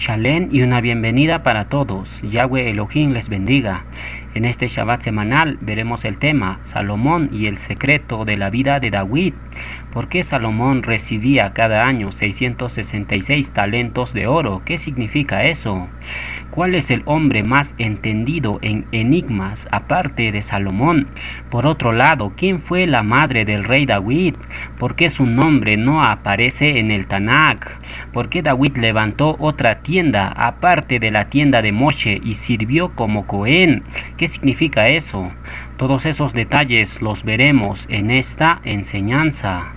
Shalem y una bienvenida para todos. Yahweh Elohim les bendiga. En este Shabbat semanal veremos el tema Salomón y el secreto de la vida de David. ¿Por qué Salomón recibía cada año 666 talentos de oro? ¿Qué significa eso? ¿Cuál es el hombre más entendido en enigmas aparte de Salomón? Por otro lado, ¿quién fue la madre del rey David? ¿Por qué su nombre no aparece en el Tanakh? ¿Por qué David levantó otra tienda aparte de la tienda de Moshe y sirvió como Cohen? ¿Qué significa eso? Todos esos detalles los veremos en esta enseñanza.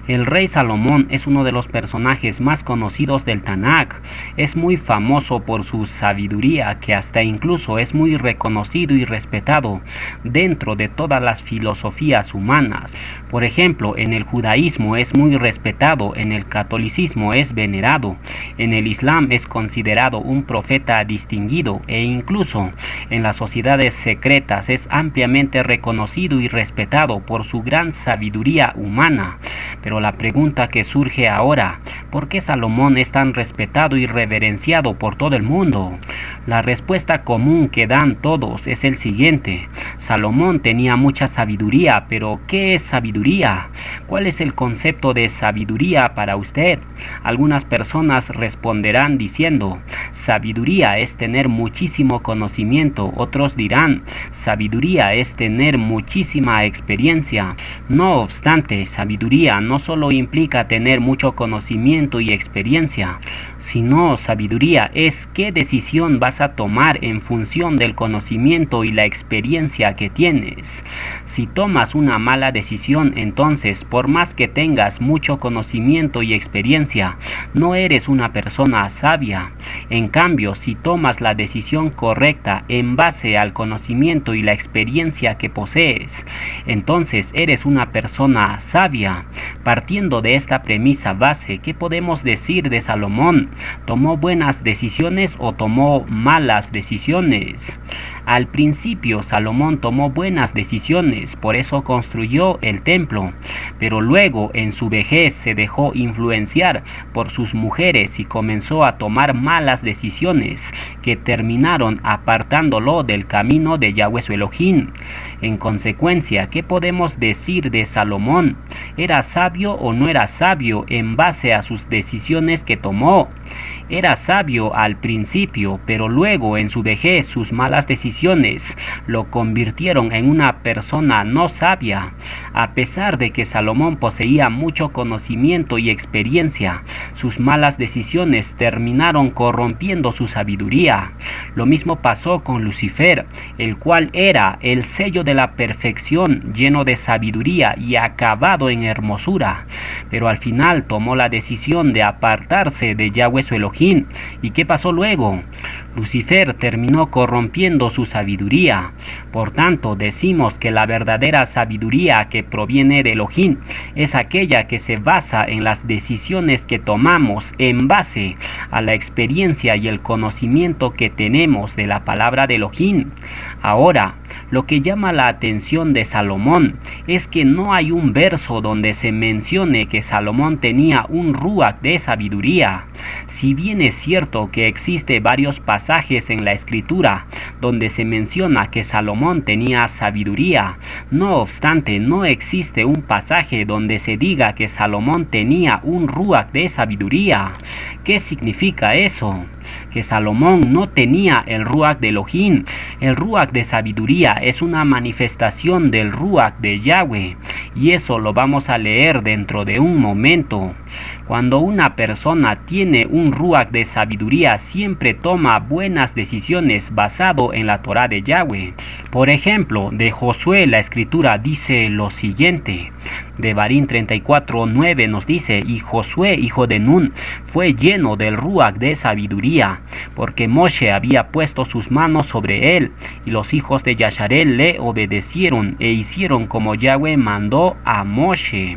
El rey Salomón es uno de los personajes más conocidos del Tanakh. Es muy famoso por su sabiduría, que hasta incluso es muy reconocido y respetado dentro de todas las filosofías humanas. Por ejemplo, en el judaísmo es muy respetado, en el catolicismo es venerado, en el islam es considerado un profeta distinguido e incluso en las sociedades secretas es ampliamente reconocido y respetado por su gran sabiduría humana. Pero la pregunta que surge ahora, ¿por qué Salomón es tan respetado y reverenciado por todo el mundo? La respuesta común que dan todos es el siguiente: Salomón tenía mucha sabiduría, pero ¿qué es sabiduría? ¿Cuál es el concepto de sabiduría para usted? Algunas personas responderán diciendo, sabiduría es tener muchísimo conocimiento. Otros dirán, sabiduría es tener muchísima experiencia. No obstante, sabiduría no solo implica tener mucho conocimiento y experiencia, sino sabiduría es qué decisión vas a tomar en función del conocimiento y la experiencia que tienes. Si tomas una mala decisión, entonces, por más que tengas mucho conocimiento y experiencia, no eres una persona sabia. En cambio, si tomas la decisión correcta en base al conocimiento y la experiencia que posees, entonces eres una persona sabia. Partiendo de esta premisa base, ¿qué podemos decir de Salomón? ¿Tomó buenas decisiones o tomó malas decisiones? Al principio Salomón tomó buenas decisiones, por eso construyó el templo, pero luego en su vejez se dejó influenciar por sus mujeres y comenzó a tomar malas decisiones que terminaron apartándolo del camino de Yahweh su Elohim. En consecuencia, ¿qué podemos decir de Salomón? ¿Era sabio o no era sabio en base a sus decisiones que tomó? Era sabio al principio, pero luego en su vejez sus malas decisiones lo convirtieron en una persona no sabia. A pesar de que Salomón poseía mucho conocimiento y experiencia, sus malas decisiones terminaron corrompiendo su sabiduría. Lo mismo pasó con Lucifer, el cual era el sello de la perfección, lleno de sabiduría y acabado en hermosura, pero al final tomó la decisión de apartarse de Yahweh su Elohim. ¿Y qué pasó luego? Lucifer terminó corrompiendo su sabiduría. Por tanto, decimos que la verdadera sabiduría que proviene de Elohim es aquella que se basa en las decisiones que tomamos en base a la experiencia y el conocimiento que tenemos de la palabra de Elohim. Ahora, lo que llama la atención de Salomón es que no hay un verso donde se mencione que Salomón tenía un ruach de sabiduría. Si bien es cierto que existe varios pasajes en la escritura donde se menciona que Salomón tenía sabiduría, no obstante no existe un pasaje donde se diga que Salomón tenía un ruach de sabiduría. ¿Qué significa eso? Que Salomón no tenía el ruach de Elohim. El ruach de sabiduría es una manifestación del ruach de Yahweh, y eso lo vamos a leer dentro de un momento. Cuando una persona tiene un ruach de sabiduría, siempre toma buenas decisiones basado en la Torá de Yahweh. Por ejemplo, de Josué la escritura dice lo siguiente. Devarim 34:9 nos dice, y Josué, hijo de Nun, fue lleno del ruach de sabiduría, porque Moshe había puesto sus manos sobre él, y los hijos de Yasharel le obedecieron e hicieron como Yahweh mandó a Moshe.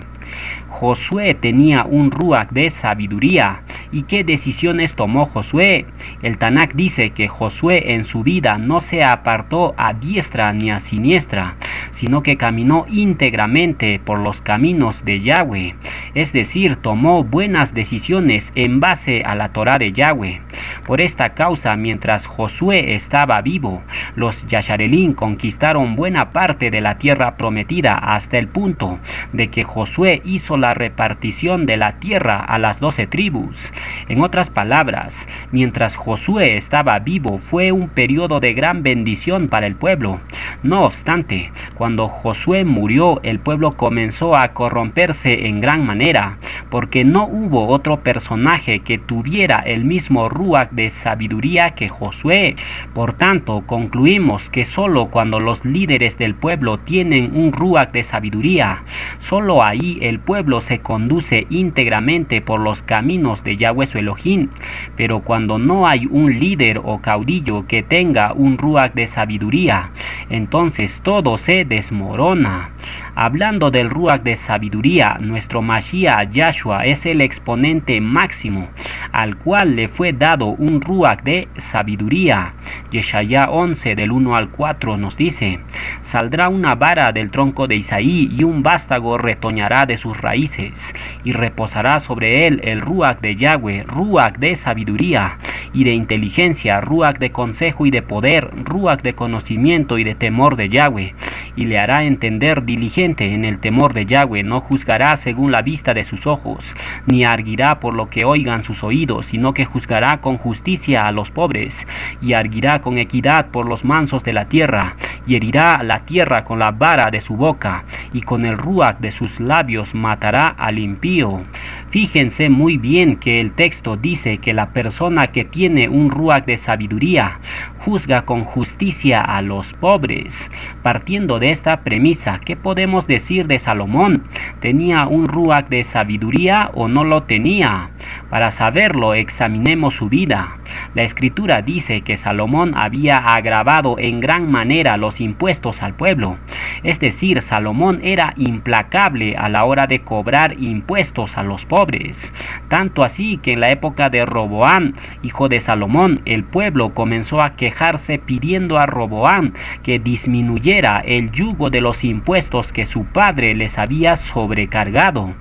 Josué tenía un ruach de sabiduría. ¿Y qué decisiones tomó Josué? El Tanakh dice que Josué en su vida no se apartó a diestra ni a siniestra, sino que caminó íntegramente por los caminos de Yahweh. Es decir, tomó buenas decisiones en base a la Torá de Yahweh. Por esta causa, mientras Josué estaba vivo, los Yasharelín conquistaron buena parte de la tierra prometida hasta el punto de que Josué hizo la repartición de la tierra a las 12 tribus. En otras palabras, mientras Josué estaba vivo fue un periodo de gran bendición para el pueblo. No obstante, cuando Josué murió, el pueblo comenzó a corromperse en gran manera, porque no hubo otro personaje que tuviera el mismo ruach de sabiduría que Josué. Por tanto, concluimos que solo cuando los líderes del pueblo tienen un ruach de sabiduría, solo ahí el pueblo se conduce íntegramente por los caminos de Yahweh su Elohim. Pero cuando no hay un líder o caudillo que tenga un ruach de sabiduría, entonces todo se desmorona. Hablando del ruach de sabiduría, nuestro Mashiach Yahshua es el exponente máximo, al cual le fue dado un ruach de sabiduría. Yeshaya 11 del 1 al 4 nos dice: saldrá una vara del tronco de Isaí y un vástago retoñará de sus raíces, y reposará sobre él el ruach de Yahweh, ruach de sabiduría y de inteligencia, ruach de consejo y de poder, ruach de conocimiento y de temor de Yahweh, y le hará entender diligente en el temor de Yahweh. No juzgará según la vista de sus ojos, ni arguirá por lo que oigan sus oídos, sino que juzgará con justicia a los pobres, y arguirá con equidad por los mansos de la tierra, y herirá la tierra con la vara de su boca, y con el ruach de sus labios matará al impío. Fíjense muy bien que el texto dice que la persona que tiene un ruach de sabiduría juzga con justicia a los pobres. Partiendo de esta premisa, ¿qué podemos decir de Salomón? ¿Tenía un ruach de sabiduría o no lo tenía? Para saberlo, examinemos su vida. La Escritura dice que Salomón había agravado en gran manera los impuestos al pueblo. Es decir, Salomón era implacable a la hora de cobrar impuestos a los pobres. Tanto así que en la época de Roboam, hijo de Salomón, el pueblo comenzó a quejarse pidiendo a Roboam que disminuyera el yugo de los impuestos que su padre les había sobrecargado,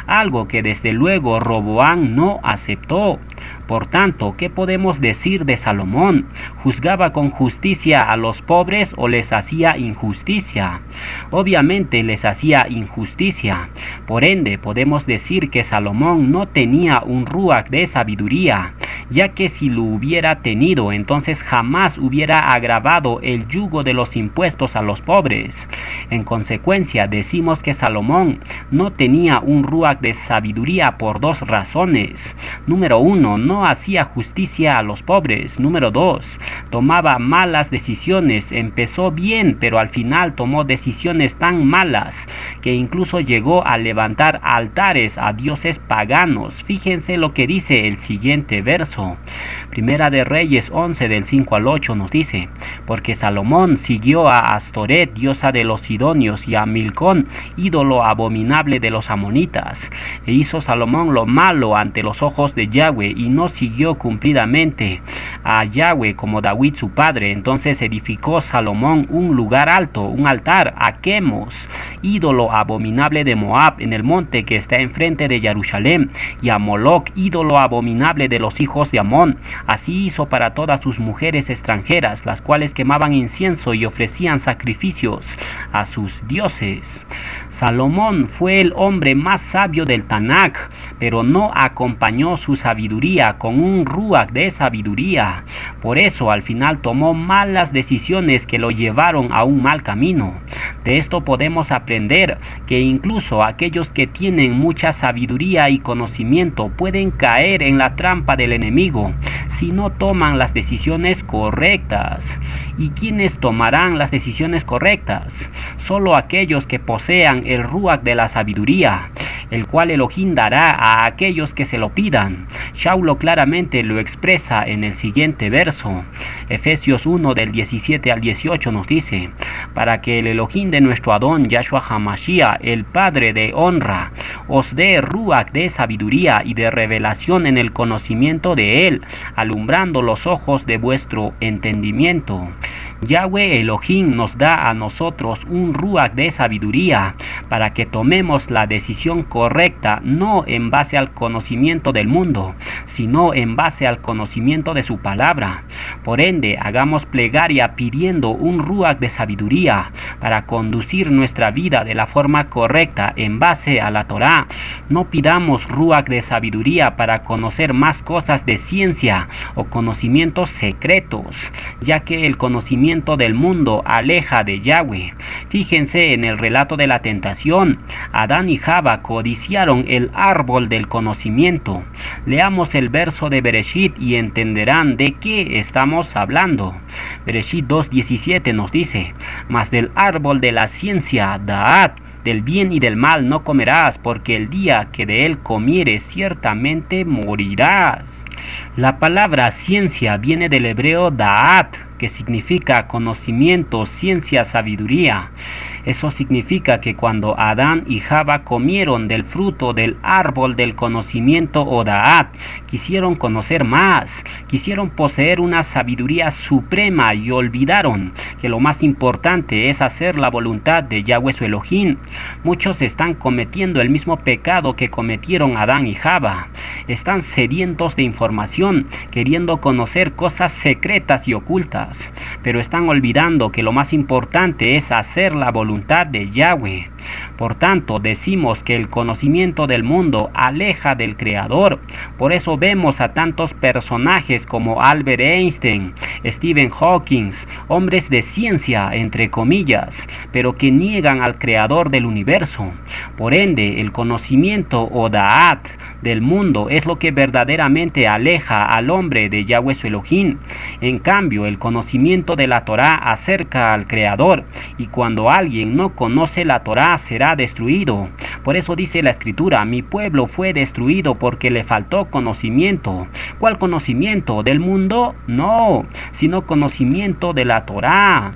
algo que desde luego Roboam no aceptó. Por tanto, ¿qué podemos decir de Salomón? ¿Juzgaba con justicia a los pobres o les hacía injusticia? Obviamente les hacía injusticia. Por ende, podemos decir que Salomón no tenía un ruach de sabiduría, ya que si lo hubiera tenido, entonces jamás hubiera agravado el yugo de los impuestos a los pobres. En consecuencia, decimos que Salomón no tenía un ruach de sabiduría por dos razones. Número 1, no hacía justicia a los pobres. Número 2, tomaba malas decisiones. Empezó bien, pero al final tomó decisiones tan malas que incluso llegó a levantar altares a dioses paganos. Fíjense lo que dice el siguiente verso. Primera de Reyes 11 del 5 al 8 nos dice: porque Salomón siguió a Astoret, diosa de los sidonios, y a Milcón, ídolo abominable de los amonitas. E hizo Salomón lo malo ante los ojos de Yahweh, y no siguió cumplidamente a Yahweh como David su padre. Entonces edificó Salomón un lugar alto, un altar a Quemos, ídolo abominable de Moab, en el monte que está enfrente de Jerusalén, y a Moloc, ídolo abominable de los hijos de Amón. Así hizo para todas sus mujeres extranjeras, las cuales quemaban incienso y ofrecían sacrificios a sus dioses. Salomón fue el hombre más sabio del Tanaj, pero no acompañó su sabiduría con un ruach de sabiduría. Por eso al final tomó malas decisiones que lo llevaron a un mal camino. De esto podemos aprender que incluso aquellos que tienen mucha sabiduría y conocimiento pueden caer en la trampa del enemigo si no toman las decisiones correctas. ¿Y quiénes tomarán las decisiones correctas? Solo aquellos que posean el ruach de la sabiduría, el cual Elohim dará a aquellos que se lo pidan. Shaulo claramente lo expresa en el siguiente verso. Efesios 1 del 17 al 18 nos dice: para que el Elohim de nuestro Adón Yahshua HaMashiach, el Padre de honra, os dé ruach de sabiduría y de revelación en el conocimiento de él, alumbrando los ojos de vuestro entendimiento. Yahweh Elohim nos da a nosotros un ruach de sabiduría para que tomemos la decisión correcta, no en base al conocimiento del mundo, sino en base al conocimiento de su palabra. Por ende, hagamos plegaria pidiendo un ruach de sabiduría para conducir nuestra vida de la forma correcta en base a la Torá. No pidamos ruach de sabiduría para conocer más cosas de ciencia o conocimientos secretos, ya que el conocimiento del mundo aleja de Yahweh. Fíjense en el relato de la tentación. Adán y Java codiciaron el árbol del conocimiento. Leamos el verso de Bereshit y entenderán de qué estamos hablando. Bereshit 2:17 nos dice: mas del árbol de la ciencia, Da'at, del bien y del mal no comerás, porque el día que de él comieres ciertamente morirás. La palabra ciencia viene del hebreo Da'at, que significa conocimiento, ciencia, sabiduría. Eso significa que cuando Adán y Java comieron del fruto del árbol del conocimiento o Da'at, quisieron conocer más, quisieron poseer una sabiduría suprema y olvidaron que lo más importante es hacer la voluntad de Yahweh su Elohim. Muchos están cometiendo el mismo pecado que cometieron Adán y Java. Están sedientos de información, queriendo conocer cosas secretas y ocultas, pero están olvidando que lo más importante es hacer la voluntad de Yahweh. Por tanto, decimos que el conocimiento del mundo aleja del Creador. Por eso vemos a tantos personajes como Albert Einstein, Stephen Hawking, hombres de ciencia, entre comillas, pero que niegan al Creador del universo. Por ende, el conocimiento o Da'at del mundo es lo que verdaderamente aleja al hombre de Yahweh su Elohim. En cambio, el conocimiento de la Torá acerca al Creador, y cuando alguien no conoce la Torá será destruido. Por eso dice la Escritura: mi pueblo fue destruido porque le faltó conocimiento. ¿Cuál conocimiento? ¿Del mundo? No, sino conocimiento de la Torá.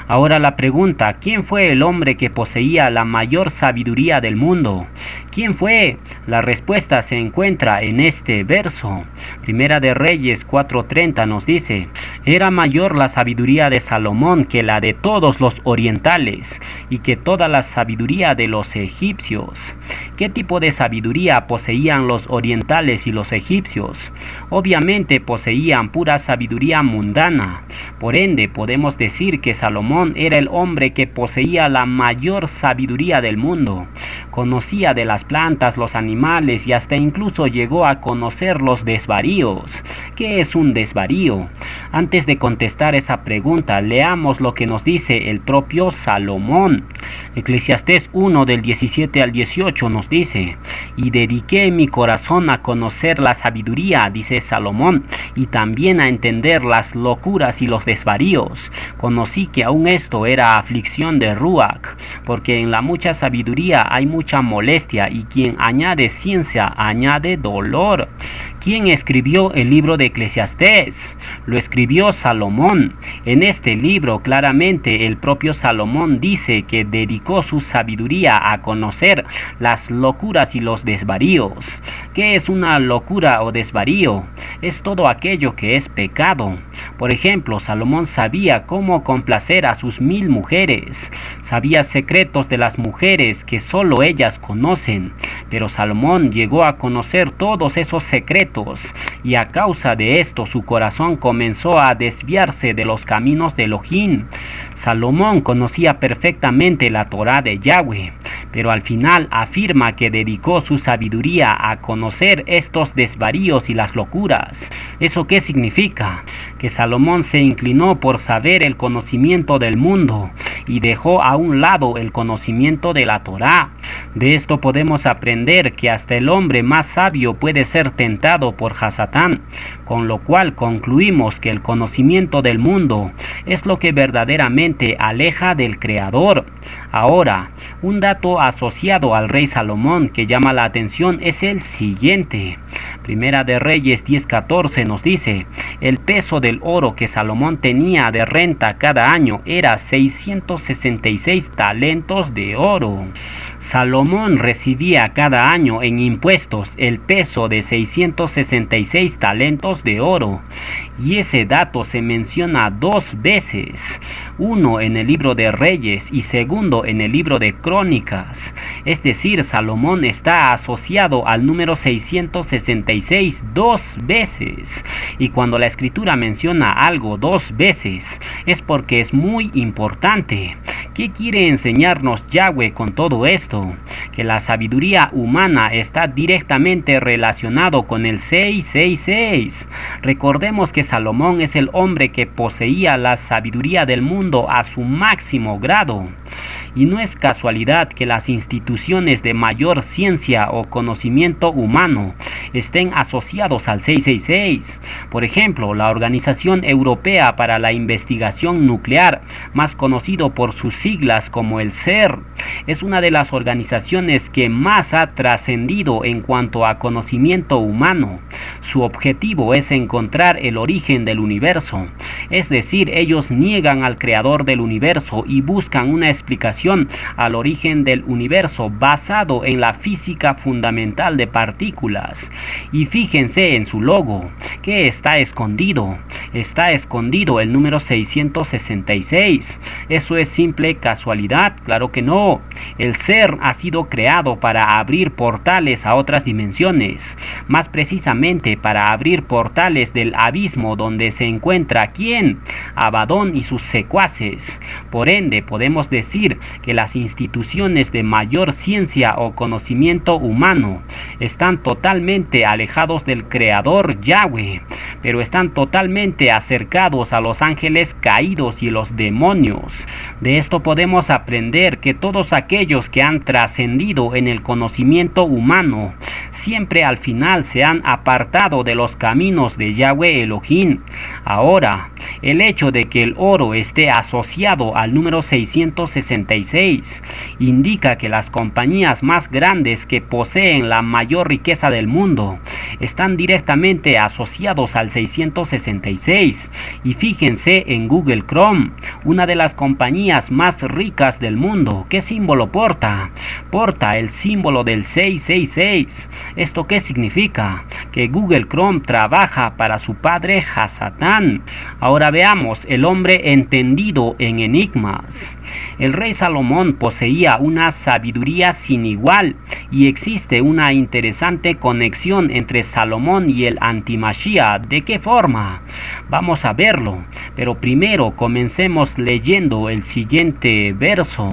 Ahora la pregunta: ¿quién fue el hombre que poseía la mayor sabiduría del mundo? ¿Quién fue? La respuesta se encuentra en este verso. Primera de Reyes 4:30 nos dice: era mayor la sabiduría de Salomón que la de todos los orientales y que toda la sabiduría de los egipcios. ¿Qué tipo de sabiduría poseían los orientales y los egipcios? Obviamente poseían pura sabiduría mundana. Por ende, podemos decir que Salomón era el hombre que poseía la mayor sabiduría del mundo. Conocía de las plantas, los animales y hasta incluso llegó a conocer los desvaríos. ¿Qué es un desvarío? Antes de contestar esa pregunta, leamos lo que nos dice el propio Salomón. Eclesiastés 1 del 17 al 18 nos dice: y dediqué mi corazón a conocer la sabiduría, dice Salomón, y también a entender las locuras y los desvaríos. Conocí que aún esto era aflicción de ruach, porque en la mucha sabiduría hay mucha molestia, y quien añade ciencia añade dolor. ¿Quién escribió el libro de Eclesiastés? Lo escribió Salomón. En este libro claramente el propio Salomón dice que dedicó su sabiduría a conocer las locuras y los desvaríos. ¿Qué es una locura o desvarío? Es todo aquello que es pecado. Por ejemplo, Salomón sabía cómo complacer a sus 1000 mujeres. Sabía secretos de las mujeres que solo ellas conocen. Pero Salomón llegó a conocer todos esos secretos, y a causa de esto su corazón comenzó a desviarse de los caminos de Elohim. Salomón conocía perfectamente la Torá de Yahweh, pero al final afirma que dedicó su sabiduría a conocer estos desvaríos y las locuras. ¿Eso qué significa? Que Salomón se inclinó por saber el conocimiento del mundo y dejó a un lado el conocimiento de la Torá. De esto podemos aprender que hasta el hombre más sabio puede ser tentado por Hasatán, con lo cual concluimos que el conocimiento del mundo es lo que verdaderamente aleja del Creador. Ahora, un dato asociado al rey Salomón que llama la atención es el siguiente. Primera de Reyes 10:14 nos dice: el peso del oro que Salomón tenía de renta cada año era 666 talentos de oro. Salomón recibía cada año en impuestos el peso de 666 talentos de oro. y ese dato se menciona 2 veces, uno en el libro de Reyes y segundo en el libro de Crónicas. Es decir, Salomón está asociado al número 666 2 veces, y cuando la escritura menciona algo 2 veces es porque es muy importante. ¿Qué quiere enseñarnos Yahweh con todo esto? Que la sabiduría humana está directamente relacionado con el 666. Recordemos que Salomón es el hombre que poseía la sabiduría del mundo a su máximo grado. Y no es casualidad que las instituciones de mayor ciencia o conocimiento humano estén asociados al 666. Por ejemplo, la Organización Europea para la Investigación Nuclear, más conocido por sus siglas como el CERN, es una de las organizaciones que más ha trascendido en cuanto a conocimiento humano. Su objetivo es encontrar el origen del universo, es decir, ellos niegan al creador del universo y buscan una explicación al origen del universo basado en la física fundamental de partículas. Y fíjense en su logo, que está escondido. Está escondido el número 666. ¿Eso es simple casualidad? Claro que no. El CERN ha sido creado para abrir portales a otras dimensiones, más precisamente para abrir portales del abismo donde se encuentra ¿quién? Abadón y sus secuaces. Por ende, podemos decir que las instituciones de mayor ciencia o conocimiento humano están totalmente alejados del creador Yahweh, pero están totalmente acercados a los ángeles caídos y los demonios. De esto podemos aprender que todos aquellos que han trascendido en el conocimiento humano siempre al final se han apartado de los caminos de Yahweh Elohim. Ahora, el hecho de que el oro esté asociado al número 666 indica que las compañías más grandes que poseen la mayor riqueza del mundo están directamente asociados al 666. Y fíjense en Google Chrome, una de las compañías más ricas del mundo. ¿Qué símbolo porta? Porta el símbolo del 666. ¿Esto qué significa? Que Google Chrome trabaja para su padre Hasatán. Ahora veamos el hombre entendido en enigmas. El rey Salomón poseía una sabiduría sin igual y existe una interesante conexión entre Salomón y el antimashia. ¿De qué forma? Vamos a verlo, pero primero comencemos leyendo el siguiente verso.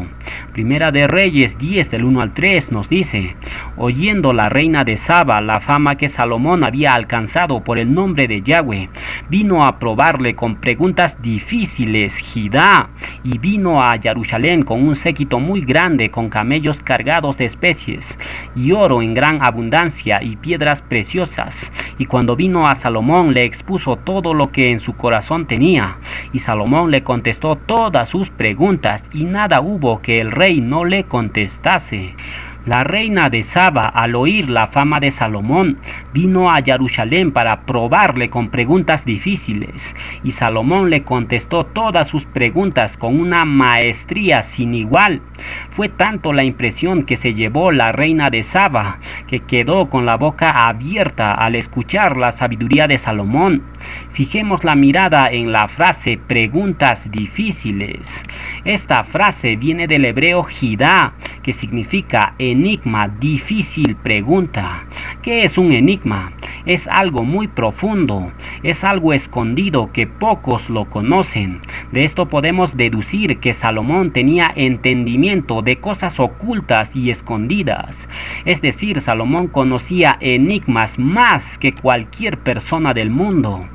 Primera de Reyes 10 del 1 al 3 nos dice: oyendo la reina de Saba la fama que Salomón había alcanzado por el nombre de Yahweh, vino a probarle con preguntas difíciles Jidá, y vino a Jerusalén con un séquito muy grande, con camellos cargados de especies y oro en gran abundancia y piedras preciosas. Y cuando vino a Salomón le expuso todo lo que en su corazón tenía, y Salomón le contestó todas sus preguntas, y nada hubo que el rey no le contestase. La reina de Saba, al oír la fama de Salomón, vino a Jerusalén para probarle con preguntas difíciles, y Salomón le contestó todas sus preguntas con una maestría sin igual. Fue tanto la impresión que se llevó la reina de Saba, que quedó con la boca abierta al escuchar la sabiduría de Salomón. Fijemos la mirada en la frase preguntas difíciles. Esta frase viene del hebreo Jidá, que significa enigma, difícil pregunta. ¿Qué es un enigma? Es algo muy profundo, es algo escondido que pocos lo conocen. De esto podemos deducir que Salomón tenía entendimiento de cosas ocultas y escondidas. Es decir, Salomón conocía enigmas más que cualquier persona del mundo.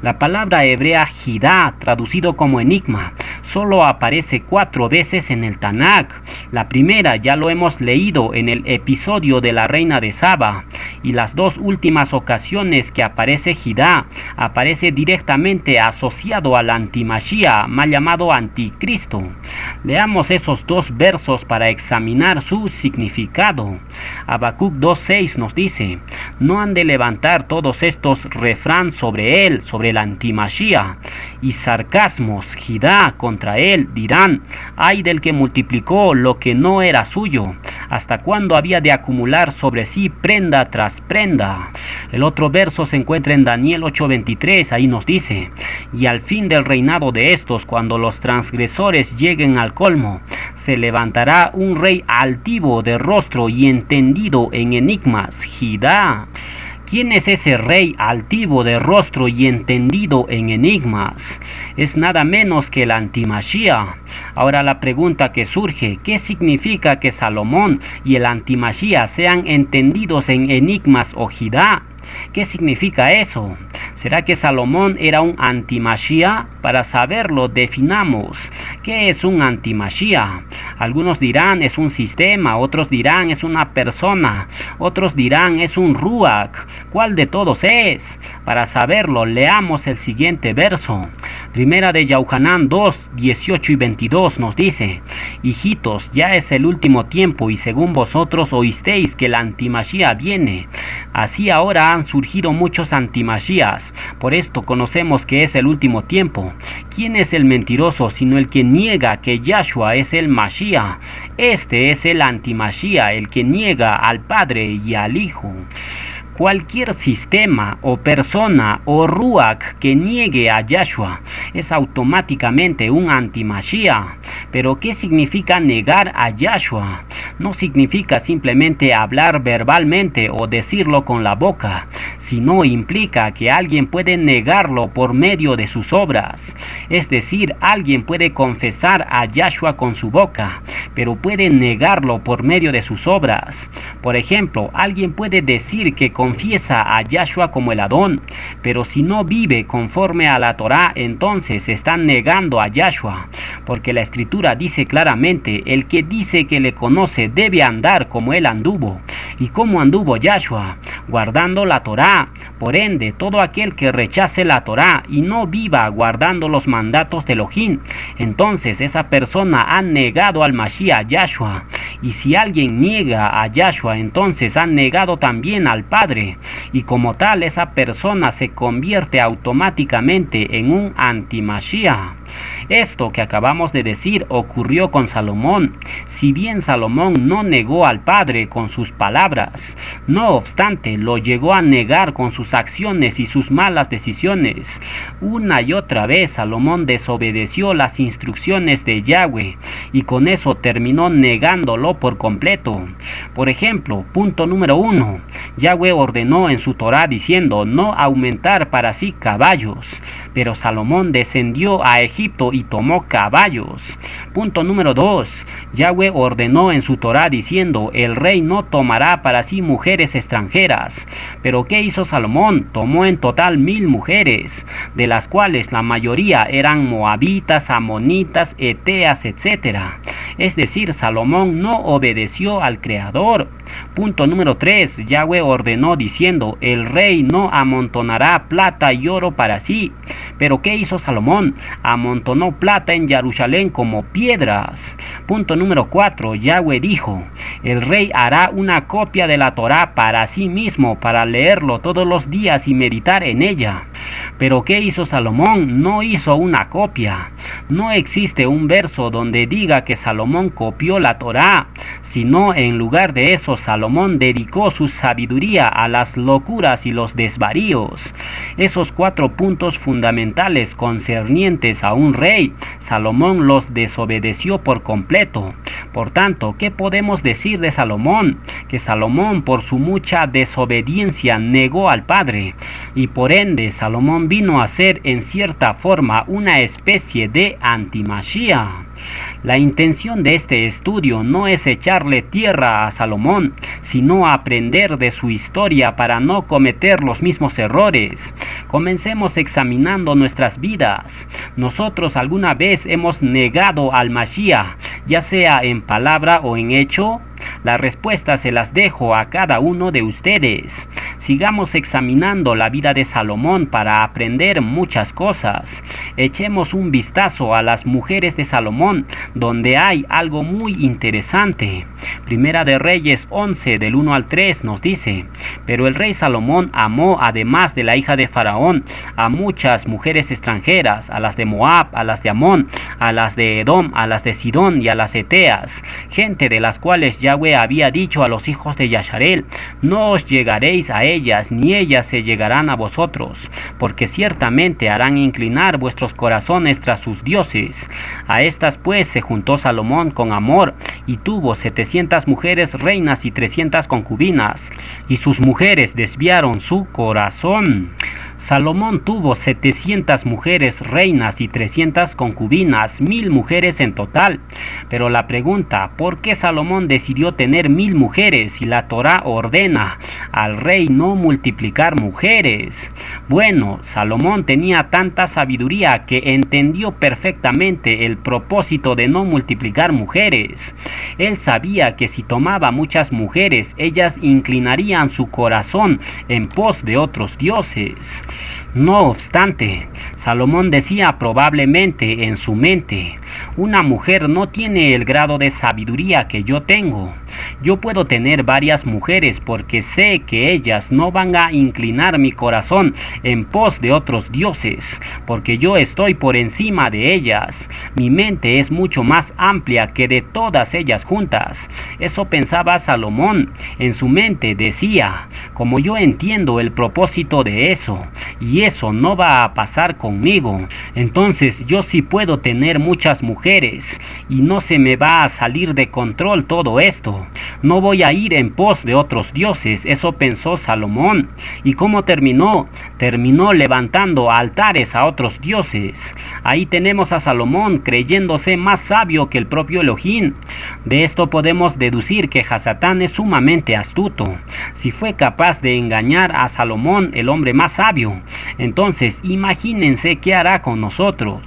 La palabra hebrea Jidá, traducido como enigma, solo aparece 4 veces en el Tanakh. La primera ya lo hemos leído en el episodio de la reina de Saba, y las 2 últimas ocasiones que aparece Jidá, aparece directamente asociado al antimashia, mal llamado anticristo. Leamos esos 2 versos para examinar su significado. Habacuc 2:6 nos dice: no han de levantar todos estos refrán sobre él, sobre el antimashia, y sarcasmos, Jidá, contra él, dirán: ay del que multiplicó lo que no era suyo, ¿Hasta cuándo había de acumular sobre sí prenda tras prenda? El otro verso se encuentra en Daniel 8:23, ahí nos dice: y al fin del reinado de estos, cuando los transgresores lleguen al colmo, se levantará un rey altivo de rostro y entendido en enigmas, Judá. ¿Quién es ese rey altivo de rostro y entendido en enigmas? Es nada menos que el Antimashia. Ahora la pregunta que surge: ¿qué significa que Salomón y el Antimashia sean entendidos en enigmas o Judá? ¿Qué significa eso? ¿Será que Salomón era un antimashia? Para saberlo, definamos. ¿Qué es un antimashia? Algunos dirán es un sistema, otros dirán es una persona, otros dirán es un ruach. ¿Cuál de todos es? Para saberlo, leamos el siguiente verso. Primera de Yohanan 2, 18 y 22 nos dice: hijitos, ya es el último tiempo, y según vosotros oísteis que el antimashia viene, así ahora han surgido muchos antimashías. Por esto conocemos que es el último tiempo. ¿Quién es el mentiroso sino el que niega que Yahshua es el Mashiach? Este es el antimashia, el que niega al Padre y al Hijo. Cualquier sistema o persona o ruach que niegue a Yahshua es automáticamente un antimashia. Pero ¿qué significa negar a Yahshua? No significa simplemente hablar verbalmente o decirlo con la boca, sino implica que alguien puede negarlo por medio de sus obras. Es decir, alguien puede confesar a Yahshua con su boca, pero puede negarlo por medio de sus obras. Por ejemplo, alguien puede decir que confiesa a Yahshua como el Adón, pero si no vive conforme a la Torá, entonces están negando a Yahshua, porque la Escritura dice claramente: el que dice que le conoce debe andar como él anduvo. ¿Y cómo anduvo Yahshua? Guardando la Torá. Por ende, todo aquel que rechace la Torá y no viva guardando los mandatos de Elohim, entonces esa persona ha negado al Mashiach Yahshua. Y si alguien niega a Yahshua, entonces ha negado también al Padre, y como tal esa persona se convierte automáticamente en un anti-Mashiach. Esto que acabamos de decir ocurrió con Salomón. Si bien Salomón no negó al Padre con sus palabras, no obstante lo llegó a negar con sus acciones y sus malas decisiones. Una y otra vez Salomón desobedeció las instrucciones de Yahweh y con eso terminó negándolo por completo. Por ejemplo, punto número 1. Yahweh ordenó en su Torá diciendo no aumentar para sí caballos, pero Salomón descendió a Egipto y tomó caballos. Punto número 2. Yahweh ordenó en su Torá diciendo el rey no tomará para sí mujeres extranjeras. Pero ¿qué hizo Salomón? Tomó en total 1000 mujeres, de las cuales la mayoría eran moabitas, amonitas, eteas, etc. Es decir, Salomón no obedeció al Creador. Punto número 3. Yahweh ordenó diciendo el rey no amontonará plata y oro para sí. Pero ¿qué hizo Salomón? Amontonó plata en Jerusalén como piedras. Punto número 4. Yahweh dijo el rey hará una copia de la Torá para sí mismo, para leerlo todos los días y meditar en ella. Pero ¿qué hizo Salomón? No hizo una copia. No existe un verso donde diga que Salomón copió la Torá, sino en lugar de eso Salomón dedicó su sabiduría a las locuras y los desvaríos. Esos 4 puntos fundamentales concernientes a un rey, Salomón los desobedeció por completo. Por tanto, ¿qué podemos decir de Salomón? Que Salomón por su mucha desobediencia negó al Padre, y por ende Salomón vino a ser en cierta forma una especie de anti-Mashiach. La intención de este estudio no es echarle tierra a Salomón, sino aprender de su historia para no cometer los mismos errores. Comencemos examinando nuestras vidas. ¿Nosotros alguna vez hemos negado al Mashiach, ya sea en palabra o en hecho? La respuesta se las dejo a cada uno de ustedes. Sigamos examinando la vida de Salomón para aprender muchas cosas. echemos un vistazo a las mujeres de Salomón, donde hay algo muy interesante. Primera de Reyes 11, del 1 al 3 nos dice: pero el rey Salomón amó, además de la hija de Faraón, a muchas mujeres extranjeras, a las de Moab, a las de Amón, a las de Edom, a las de Sidón y a las eteas, gente de las cuales Yahweh había dicho a los hijos de Yasharel: no os llegaréis a ellas, ni ellas se llegarán a vosotros, porque ciertamente harán inclinar vuestros corazones tras sus dioses. A estas pues se juntó Salomón con amor, y tuvo 700 mujeres reinas y 300 concubinas, y sus mujeres desviaron su corazón. Salomón tuvo 700 mujeres reinas y 300 concubinas, 1000 mujeres en total. Pero la pregunta, ¿por qué Salomón decidió tener 1000 mujeres si la Torá ordena al rey no multiplicar mujeres? Bueno, Salomón tenía tanta sabiduría que entendió perfectamente el propósito de no multiplicar mujeres. Él sabía que si tomaba muchas mujeres, ellas inclinarían su corazón en pos de otros dioses. No obstante, Salomón decía probablemente en su mente: una mujer no tiene el grado de sabiduría que yo tengo. Yo puedo tener varias mujeres porque sé que ellas no van a inclinar mi corazón en pos de otros dioses, porque yo estoy por encima de ellas. Mi mente es mucho más amplia que de todas ellas juntas. Eso pensaba Salomón. En su mente decía: como yo entiendo el propósito de eso, y eso no va a pasar conmigo, entonces yo sí puedo tener muchas mujeres y no se me va a salir de control todo esto. No voy a ir en pos de otros dioses. Eso pensó Salomón. ¿Y cómo terminó? Terminó levantando altares a otros dioses. Ahí tenemos a Salomón creyéndose más sabio que el propio Elohim. De esto podemos deducir que Hasatán es sumamente astuto. Si fue capaz de engañar a Salomón, el hombre más sabio, entonces imagínense qué hará con nosotros.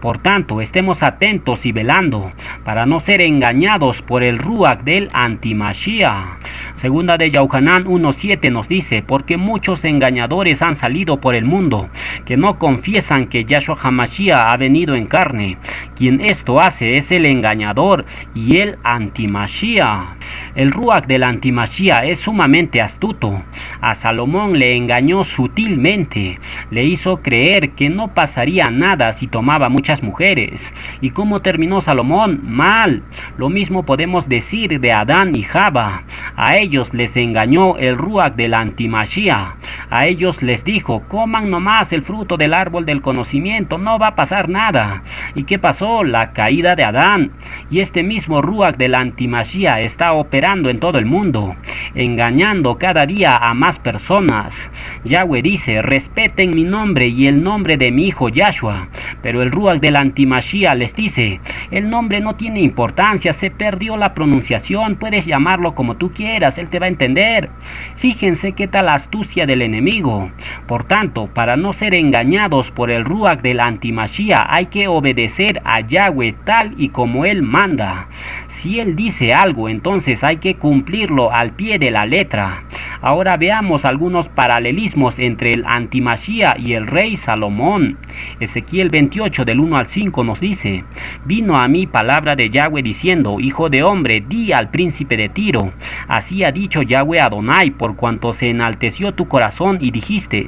Por tanto, estemos atentos y velando para no ser engañados por el Ruach del Antimashiach. Segunda de Yohanan 1:7 nos dice: porque muchos engañadores han salido por el mundo, que no confiesan que Yahshua HaMashiach ha venido en carne. Quien esto hace es el engañador y el Antimashiach. El Ruach del Antimashiach es sumamente astuto. A Salomón le engañó sutilmente. Le hizo creer que no pasaría nada si tomaba muchas mujeres. ¿Y cómo terminó Salomón? Mal. Lo mismo podemos decir de Adán y Java. A ellos les engañó el Ruach del Antimashiach. A ellos les dijo: coman nomás el fruto del árbol del conocimiento, no va a pasar nada. ¿Y qué pasó? La caída de Adán. Y este mismo Ruach del Antimashiach está operando en todo el mundo, engañando cada día a más personas. Yahweh dice: respeten mi nombre y el nombre de mi hijo Yahshua. Pero el Ruach del Antimashiach les dice: el nombre no tiene importancia, se perdió la pronunciación, puedes llamarlo como tú quieras, él te va a entender. Fíjense qué tal astucia del enemigo. Por tanto, para no ser engañados por el Ruach del Antimashiach, hay que obedecer a Yahweh tal y como él manda. Si él dice algo, entonces hay que cumplirlo al pie de la letra. Ahora veamos algunos paralelismos entre el Antimashiach y el rey Salomón. Ezequiel 28 del 1 al 5 nos dice: vino a mí palabra de Yahweh diciendo: hijo de hombre, di al príncipe de Tiro: así ha dicho Yahweh Adonai, por cuanto se enalteció tu corazón y dijiste: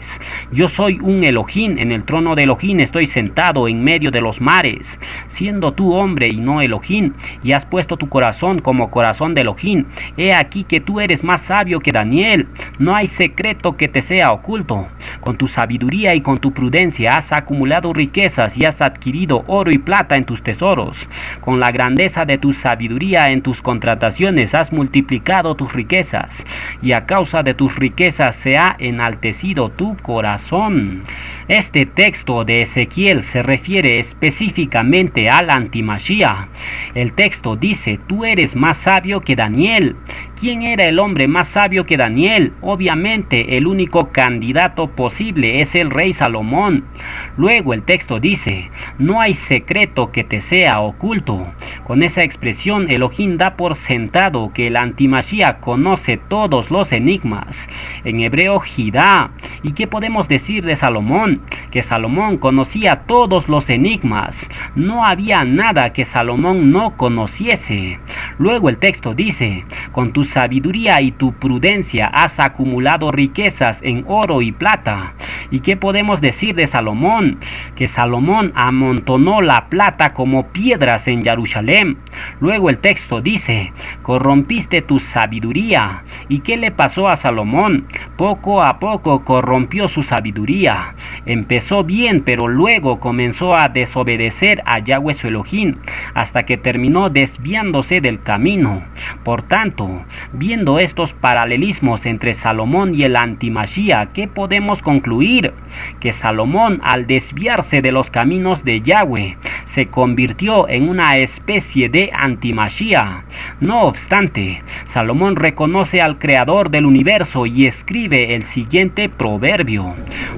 yo soy un Elohim, en el trono de Elohim estoy sentado en medio de los mares, siendo tú hombre y no Elohim, y has puesto tu corazón como corazón de Elohim. He aquí que tú eres más sabio que Daniel, no hay secreto que te sea oculto. Con tu sabiduría y con tu prudencia has acumulado riquezas y has adquirido oro y plata en tus tesoros. Con la grandeza de tu sabiduría en tus contrataciones has multiplicado tus riquezas, y a causa de tus riquezas se ha enaltecido tu corazón. Este texto de Ezequiel se refiere específicamente al Antimashiach. El texto dice: tú eres más sabio que Daniel. ¿Quién era el hombre más sabio que Daniel? Obviamente el único candidato posible es el rey Salomón. Luego el texto dice, no hay secreto que te sea oculto. Con esa expresión Elohim da por sentado que el antimashiach conoce todos los enigmas. En hebreo, Jidá. ¿Y qué podemos decir de Salomón? Que Salomón conocía todos los enigmas. No había nada que Salomón no conociese. Luego el texto dice, con tu sabiduría y tu prudencia has acumulado riquezas en oro y plata. ¿Y qué podemos decir de Salomón? Que Salomón amontonó la plata como piedras en Jerusalén. Luego el texto dice, corrompiste tu sabiduría. ¿Y qué le pasó a Salomón? Poco a poco corrompió su sabiduría. Empezó bien, pero luego comenzó a desobedecer a Yahweh su Elohim, hasta que terminó desviándose del camino. Por tanto, viendo estos paralelismos entre Salomón y el antimashiach, ¿qué podemos concluir? Que Salomón, al desviarse de los caminos de Yahweh, se convirtió en una especie de antimashiach. No obstante, Salomón reconoce al Creador del universo y escribe el siguiente proverbio.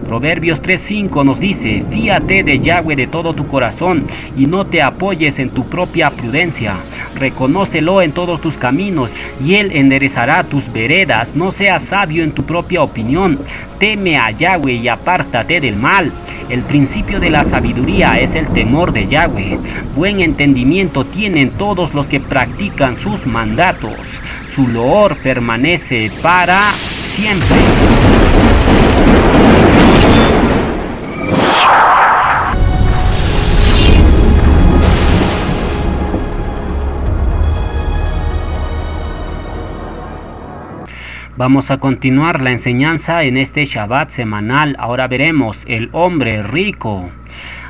Proverbios 3:5 nos dice, fíate de Yahweh de todo tu corazón y no te apoyes en tu propia prudencia. Reconócelo en todos tus caminos y Él enderezará tus veredas. No seas sabio en tu propia opinión. Teme a Yahweh y apártate del mal. El principio de la sabiduría es el temor de Yahweh. Buen entendimiento tienen todos los que practican sus mandatos. Su loor permanece para siempre. Vamos a continuar la enseñanza en este Shabbat semanal. Ahora veremos el hombre rico.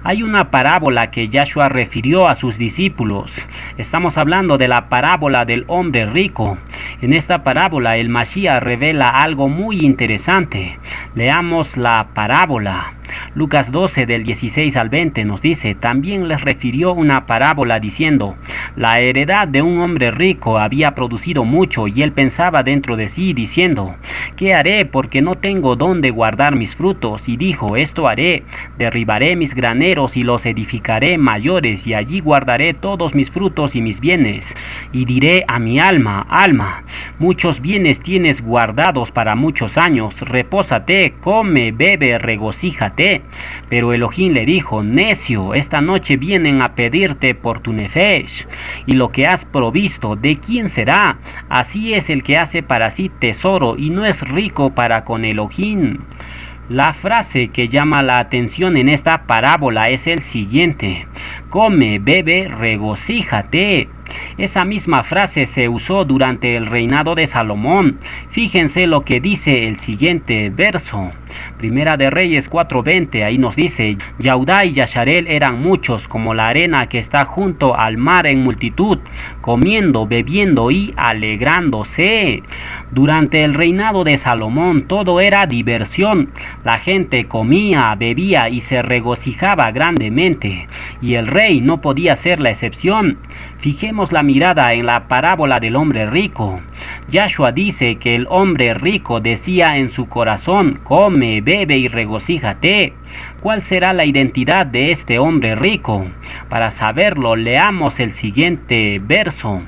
Hay una parábola que Yahshua refirió a sus discípulos. Estamos hablando de la parábola del hombre rico. En esta parábola el Mashiach revela algo muy interesante. Leamos la parábola. Lucas 12 del 16 al 20 nos dice, también les refirió una parábola diciendo, la heredad de un hombre rico había producido mucho y él pensaba dentro de sí diciendo, ¿qué haré? Porque no tengo dónde guardar mis frutos. Y dijo, esto haré, derribaré mis graneros y los edificaré mayores y allí guardaré todos mis frutos y mis bienes. Y diré a mi alma, alma, muchos bienes tienes guardados para muchos años, repósate, come, bebe, regocíjate. Pero Elohim le dijo, necio, esta noche vienen a pedirte por tu nefesh, y lo que has provisto, ¿de quién será? Así es el que hace para sí tesoro y no es rico para con Elohim. La frase que llama la atención en esta parábola es el siguiente, come, bebe, regocíjate. Esa misma frase se usó durante el reinado de Salomón. Fíjense lo que dice el siguiente verso. Primera de Reyes 4:20, ahí nos dice, Yaudá y Yasharel eran muchos como la arena que está junto al mar en multitud, comiendo, bebiendo y alegrándose. Durante el reinado de Salomón todo era diversión. La gente comía, bebía y se regocijaba grandemente, y el rey no podía ser la excepción. Fijemos la mirada en la parábola del hombre rico. Yahshua dice que el hombre rico decía en su corazón, come, bebe y regocíjate. ¿Cuál será la identidad de este hombre rico? Para saberlo, leamos el siguiente verso.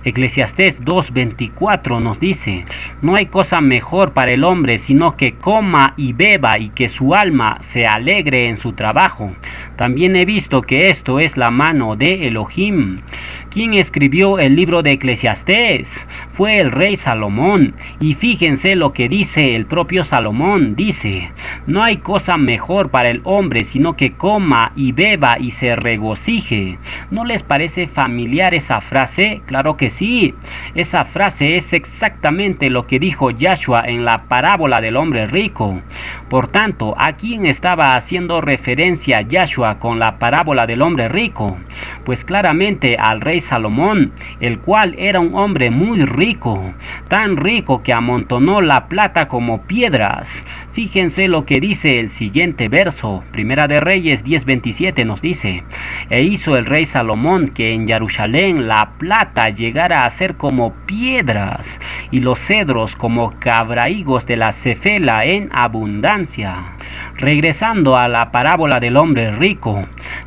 Eclesiastés 2:24 nos dice, no hay cosa mejor para el hombre sino que coma y beba y que su alma se alegre en su trabajo. También he visto que esto es la mano de Elohim. ¿Quién escribió el libro de Eclesiastés? Fue el rey Salomón. Y fíjense lo que dice el propio Salomón. Dice, no hay cosa mejor para el hombre sino que coma y beba y se regocije. ¿No les parece familiar esa frase? Claro que sí. Esa frase es exactamente lo que dijo Yahshua en la parábola del hombre rico. Por tanto, ¿a quién estaba haciendo referencia Yahshua con la parábola del hombre rico? Pues claramente al rey Salomón, el cual era un hombre muy rico, tan rico que amontonó la plata como piedras. Fíjense lo que dice el siguiente verso. Primera de Reyes 10:27 nos dice, e hizo el rey Salomón que en Jerusalén la plata llegara a ser como piedras y los cedros como cabraigos de la cefela en abundancia. Regresando a la parábola del hombre rico,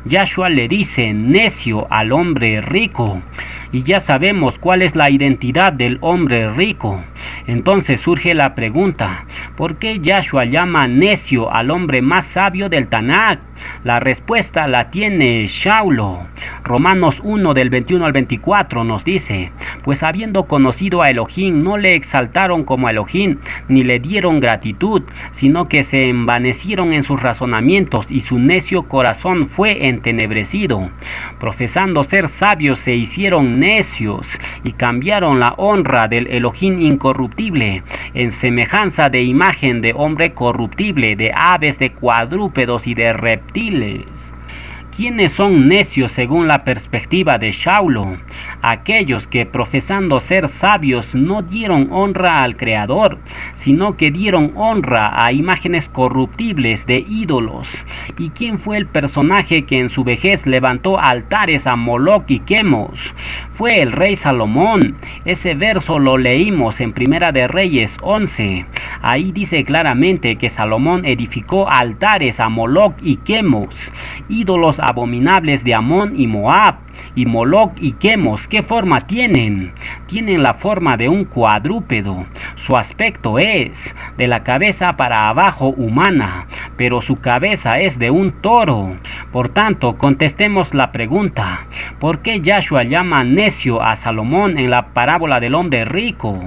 Yahshua le dice necio al hombre rico, y ya sabemos cuál es la identidad del hombre rico. Entonces surge la pregunta, ¿por qué Yahshua llama necio al hombre más sabio del Tanakh? La respuesta la tiene Shaulo. Romanos 1 del 21 al 24 nos dice, pues habiendo conocido a Elohim, no le exaltaron como a Elohim, ni le dieron gratitud, sino que se envanecieron en sus razonamientos, y su necio corazón fue entenebrecido. Profesando ser sabios, se hicieron necios, y cambiaron la honra del Elohim incorruptible, en semejanza de imagen de hombre corruptible, de aves, de cuadrúpedos y de reptiles. ¿Quiénes son necios según la perspectiva de Shaulo? Aquellos que profesando ser sabios no dieron honra al Creador, sino que dieron honra a imágenes corruptibles de ídolos. ¿Y quién fue el personaje que en su vejez levantó altares a Moloch y Quemos? Fue el rey Salomón. Ese verso lo leímos en Primera de Reyes 11. Ahí dice claramente que Salomón edificó altares a Moloch y Quemos, ídolos abominables de Amón y Moab. Y Moloch y Quemos, ¿qué forma tienen? Tienen la forma de un cuadrúpedo. Su aspecto es de la cabeza para abajo humana, pero su cabeza es de un toro. Por tanto, contestemos la pregunta, ¿por qué Yahshua llama necio a Salomón en la parábola del hombre rico?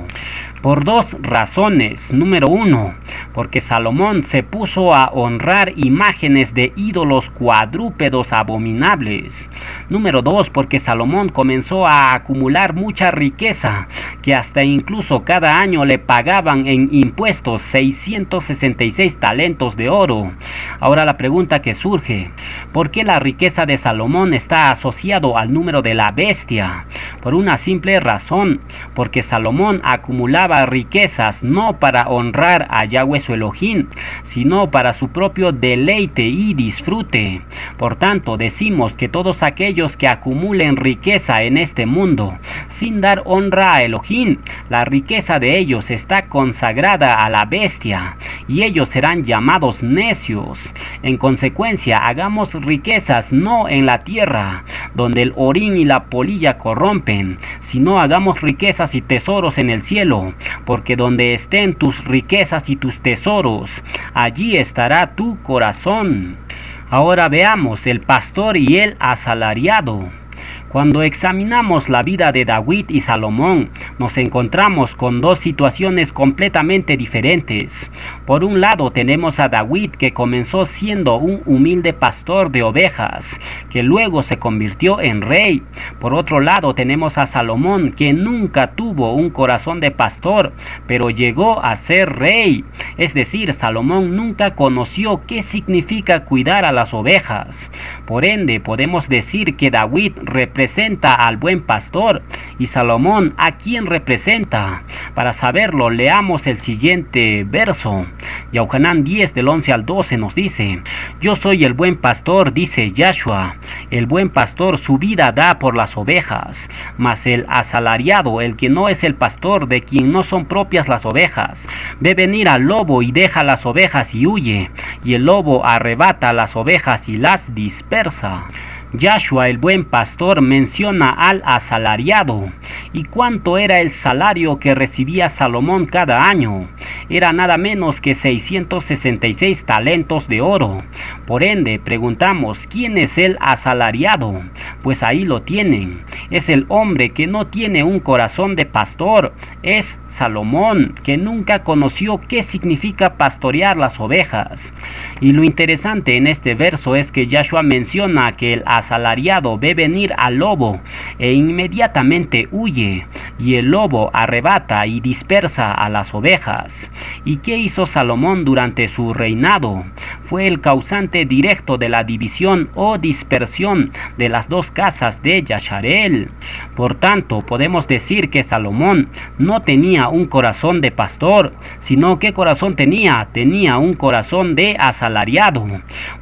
Por dos razones. Número 1, porque Salomón se puso a honrar imágenes de ídolos cuadrúpedos abominables. Número 2, porque Salomón comenzó a acumular mucha riqueza, que hasta incluso cada año le pagaban en impuestos 666 talentos de oro. Ahora la pregunta que surge, ¿por qué la riqueza de Salomón está asociado al número de la bestia? Por una simple razón, porque Salomón acumulaba riquezas no para honrar a Yahweh su Elohim, sino para su propio deleite y disfrute. Por tanto, decimos que todos aquellos que acumulen riqueza en este mundo sin dar honra a Elohim, la riqueza de ellos está consagrada a la bestia, y ellos serán llamados necios. En consecuencia, hagamos riquezas no en la tierra, donde el orín y la polilla corrompen, sino hagamos riquezas y tesoros en el cielo, porque donde estén tus riquezas y tus tesoros, allí estará tu corazón. Ahora veamos el pastor y el asalariado. Cuando examinamos la vida de David y Salomón, nos encontramos con dos situaciones completamente diferentes. Por un lado tenemos a David, que comenzó siendo un humilde pastor de ovejas, que luego se convirtió en rey. Por otro lado tenemos a Salomón, que nunca tuvo un corazón de pastor, pero llegó a ser rey. Es decir, Salomón nunca conoció qué significa cuidar a las ovejas. Por ende, podemos decir que David representa al buen pastor, y Salomón, ¿a quién representa? Para saberlo, leamos el siguiente verso. Yohanan 10 del 11 al 12 nos dice, yo soy el buen pastor, dice Yahshua. El buen pastor su vida da por las ovejas, mas el asalariado, el que no es el pastor, de quien no son propias las ovejas, ve venir al lobo y deja las ovejas y huye, y el lobo arrebata las ovejas y las dispersa. Yahshua, el buen pastor, menciona al asalariado. ¿Y cuánto era el salario que recibía Salomón cada año? Era nada menos que 666 talentos de oro. Por ende, preguntamos, ¿quién es el asalariado? Pues ahí lo tienen. Es el hombre que no tiene un corazón de pastor. Es Salomón, que nunca conoció qué significa pastorear las ovejas. Y lo interesante en este verso es que Yahshua menciona que el asalariado ve venir al lobo e inmediatamente huye, y el lobo arrebata y dispersa a las ovejas. ¿Y qué hizo Salomón durante su reinado? Fue el causante directo de la división o dispersión de las dos casas de Yasharel. Por tanto, podemos decir que Salomón no tenía un corazón de pastor, sino ¿qué corazón tenía? Tenía un corazón de asalariado.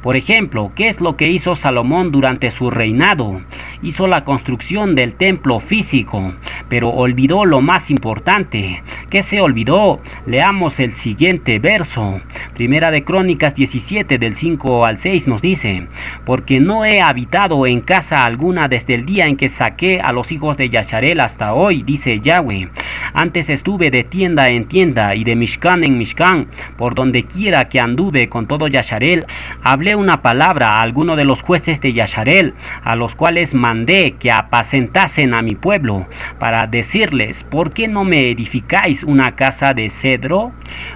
Por ejemplo, ¿qué es lo que hizo Salomón durante su reinado? Hizo la construcción del templo físico, pero olvidó lo más importante. ¿Qué se olvidó? Leamos el siguiente verso. Primera de Crónicas 17 del 5 al 6 nos dice: porque no he habitado en casa alguna desde el día en que saqué a los hijos de Yasharel hasta hoy, dice Yahweh. Antes estuve de tienda en tienda y de Mishkan en Mishkan, por donde quiera que anduve con todo Yasharel. Hablé una palabra a alguno de los jueces de Yasharel, a los cuales mandé que apacentasen a mi pueblo, para decirles: ¿por qué no me edificáis una casa de cedro?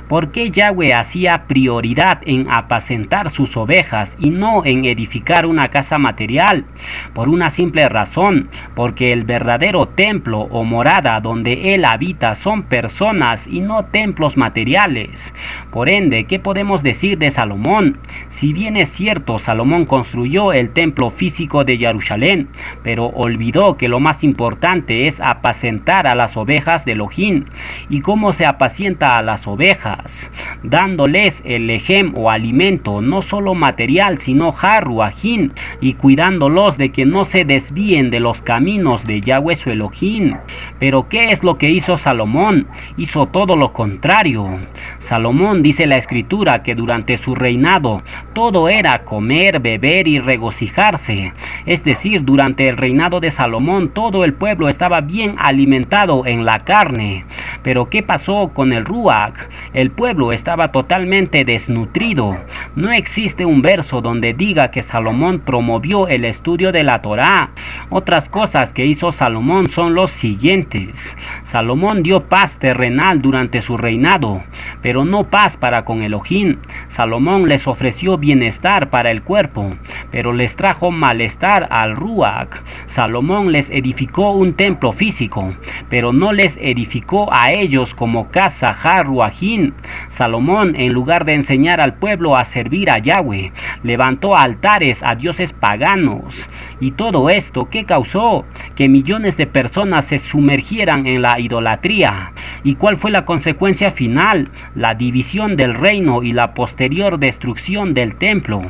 ¿Por qué Yahweh hacía prioridad en apacentar sus ovejas y no en edificar una casa material? Por una simple razón: porque el verdadero templo o morada donde él habita son personas y no templos materiales. Por ende, ¿qué podemos decir de Salomón? Si bien es cierto, Salomón construyó el templo físico de Jerusalén, pero olvidó que lo más importante es apacentar a las ovejas de Elohim. ¿Y cómo se apacienta a las ovejas? Dándoles el lejem o alimento, no solo material, sino harruajin, y cuidándolos de que no se desvíen de los caminos de Yahweh su Elohim. Pero ¿qué es lo que hizo Salomón? Hizo todo lo contrario. Salomón, dice la escritura, que durante su reinado todo era comer, beber y regocijarse. Es decir, durante el reinado de Salomón todo el pueblo estaba bien alimentado en la carne. Pero ¿qué pasó con el Ruach? El pueblo estaba totalmente desnutrido. No existe un verso donde diga que Salomón promovió el estudio de la Torá. Otras cosas que hizo Salomón son los siguientes. Salomón dio paz terrenal durante su reinado, pero no paz para con Elohim. Salomón les ofreció bienestar para el cuerpo, pero les trajo malestar al Ruach. Salomón les edificó un templo físico, pero no les edificó a ellos como casa Harruajin. Salomón, en lugar de enseñar al pueblo a servir a Yahweh, levantó altares a dioses paganos. Y todo esto, ¿qué causó? Que millones de personas se sumergieran en la idolatría. ¿Y cuál fue la consecuencia final? La división del reino y la posterior destrucción del templo.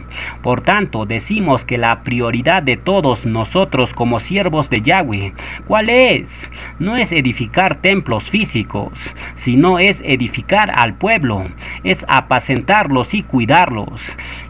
Por tanto, decimos que la prioridad de todos nosotros como siervos de Yahweh, ¿cuál es? No es edificar templos físicos, sino es edificar al pueblo, es apacentarlos y cuidarlos.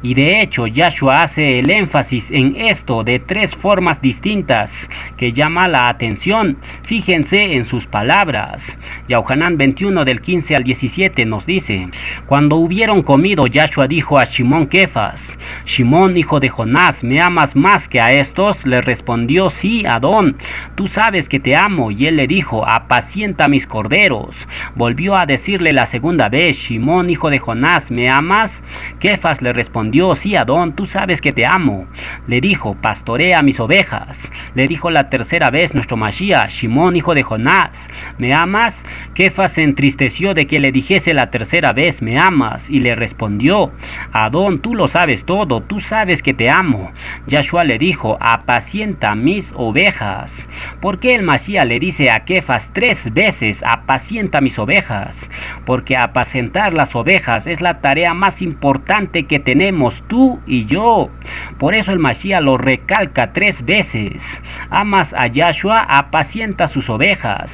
Y de hecho, Yahshua hace el énfasis en esto de tres formas distintas que llama la atención. Fíjense en sus palabras. Yohanan 21 del 15 al 17 nos dice: cuando hubieron comido, Yahshua dijo a Shimón Kefas: Shimón, hijo de Jonás, ¿me amas más que a estos? Le respondió: sí, Adón, tú sabes que te amo. Y él le dijo: apacienta mis corderos. Volvió a decirle la segunda vez: Shimón, hijo de Jonás, ¿me amas? Kefas le respondió: sí, Adón, tú sabes que te amo. Le dijo: pastorea mis ovejas. Le dijo la tercera vez nuestro Mashiach: Shimón, hijo de Jonás, ¿me amas? Kefas se entristeció de que le dijese la tercera vez: ¿me amas? Y le respondió: Adón, tú lo sabes todo, tú sabes que te amo. Yahshua le dijo: apacienta mis ovejas. ¿Por qué el Mashiach le dice a Kefas tres veces: apacienta mis ovejas? Porque apacentar las ovejas es la tarea más importante que tenemos tú y yo. Por eso el Mashiach lo recalca tres veces. Amas a Yahshua, apacienta sus ovejas.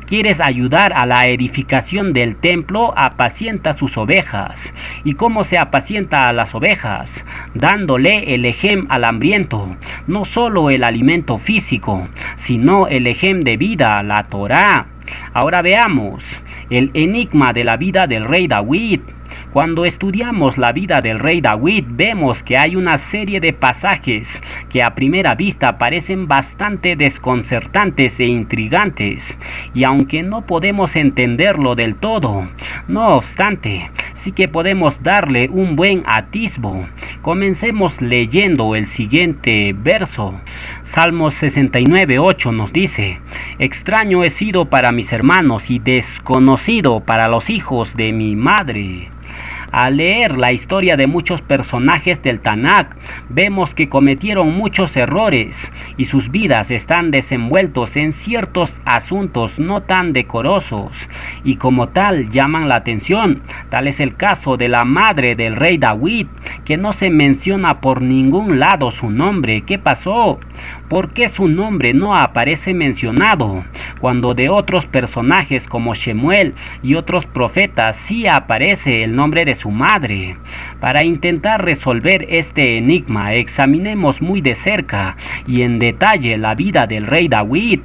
¿Quieres ayudar a la edificación del templo? Apacienta sus ovejas. ¿Y cómo se apacienta a las ovejas? Dándole el ejem al hambriento. No solo el alimento físico, sino el ejem de vida, la Torá. Ahora veamos el enigma de la vida del rey David. Cuando estudiamos la vida del rey David, vemos que hay una serie de pasajes que a primera vista parecen bastante desconcertantes e intrigantes, y aunque no podemos entenderlo del todo, no obstante, sí que podemos darle un buen atisbo. Comencemos leyendo el siguiente verso. Salmos 69:8 nos dice: extraño he sido para mis hermanos y desconocido para los hijos de mi madre. Al leer la historia de muchos personajes del Tanakh, vemos que cometieron muchos errores y sus vidas están desenvueltos en ciertos asuntos no tan decorosos y como tal llaman la atención. Tal es el caso de la madre del rey David, que no se menciona por ningún lado su nombre. ¿Qué pasó? ¿por qué su nombre no aparece mencionado cuando de otros personajes como Shemuel y otros profetas sí aparece el nombre de su madre? Para intentar resolver este enigma, examinemos muy de cerca y en detalle la vida del rey David.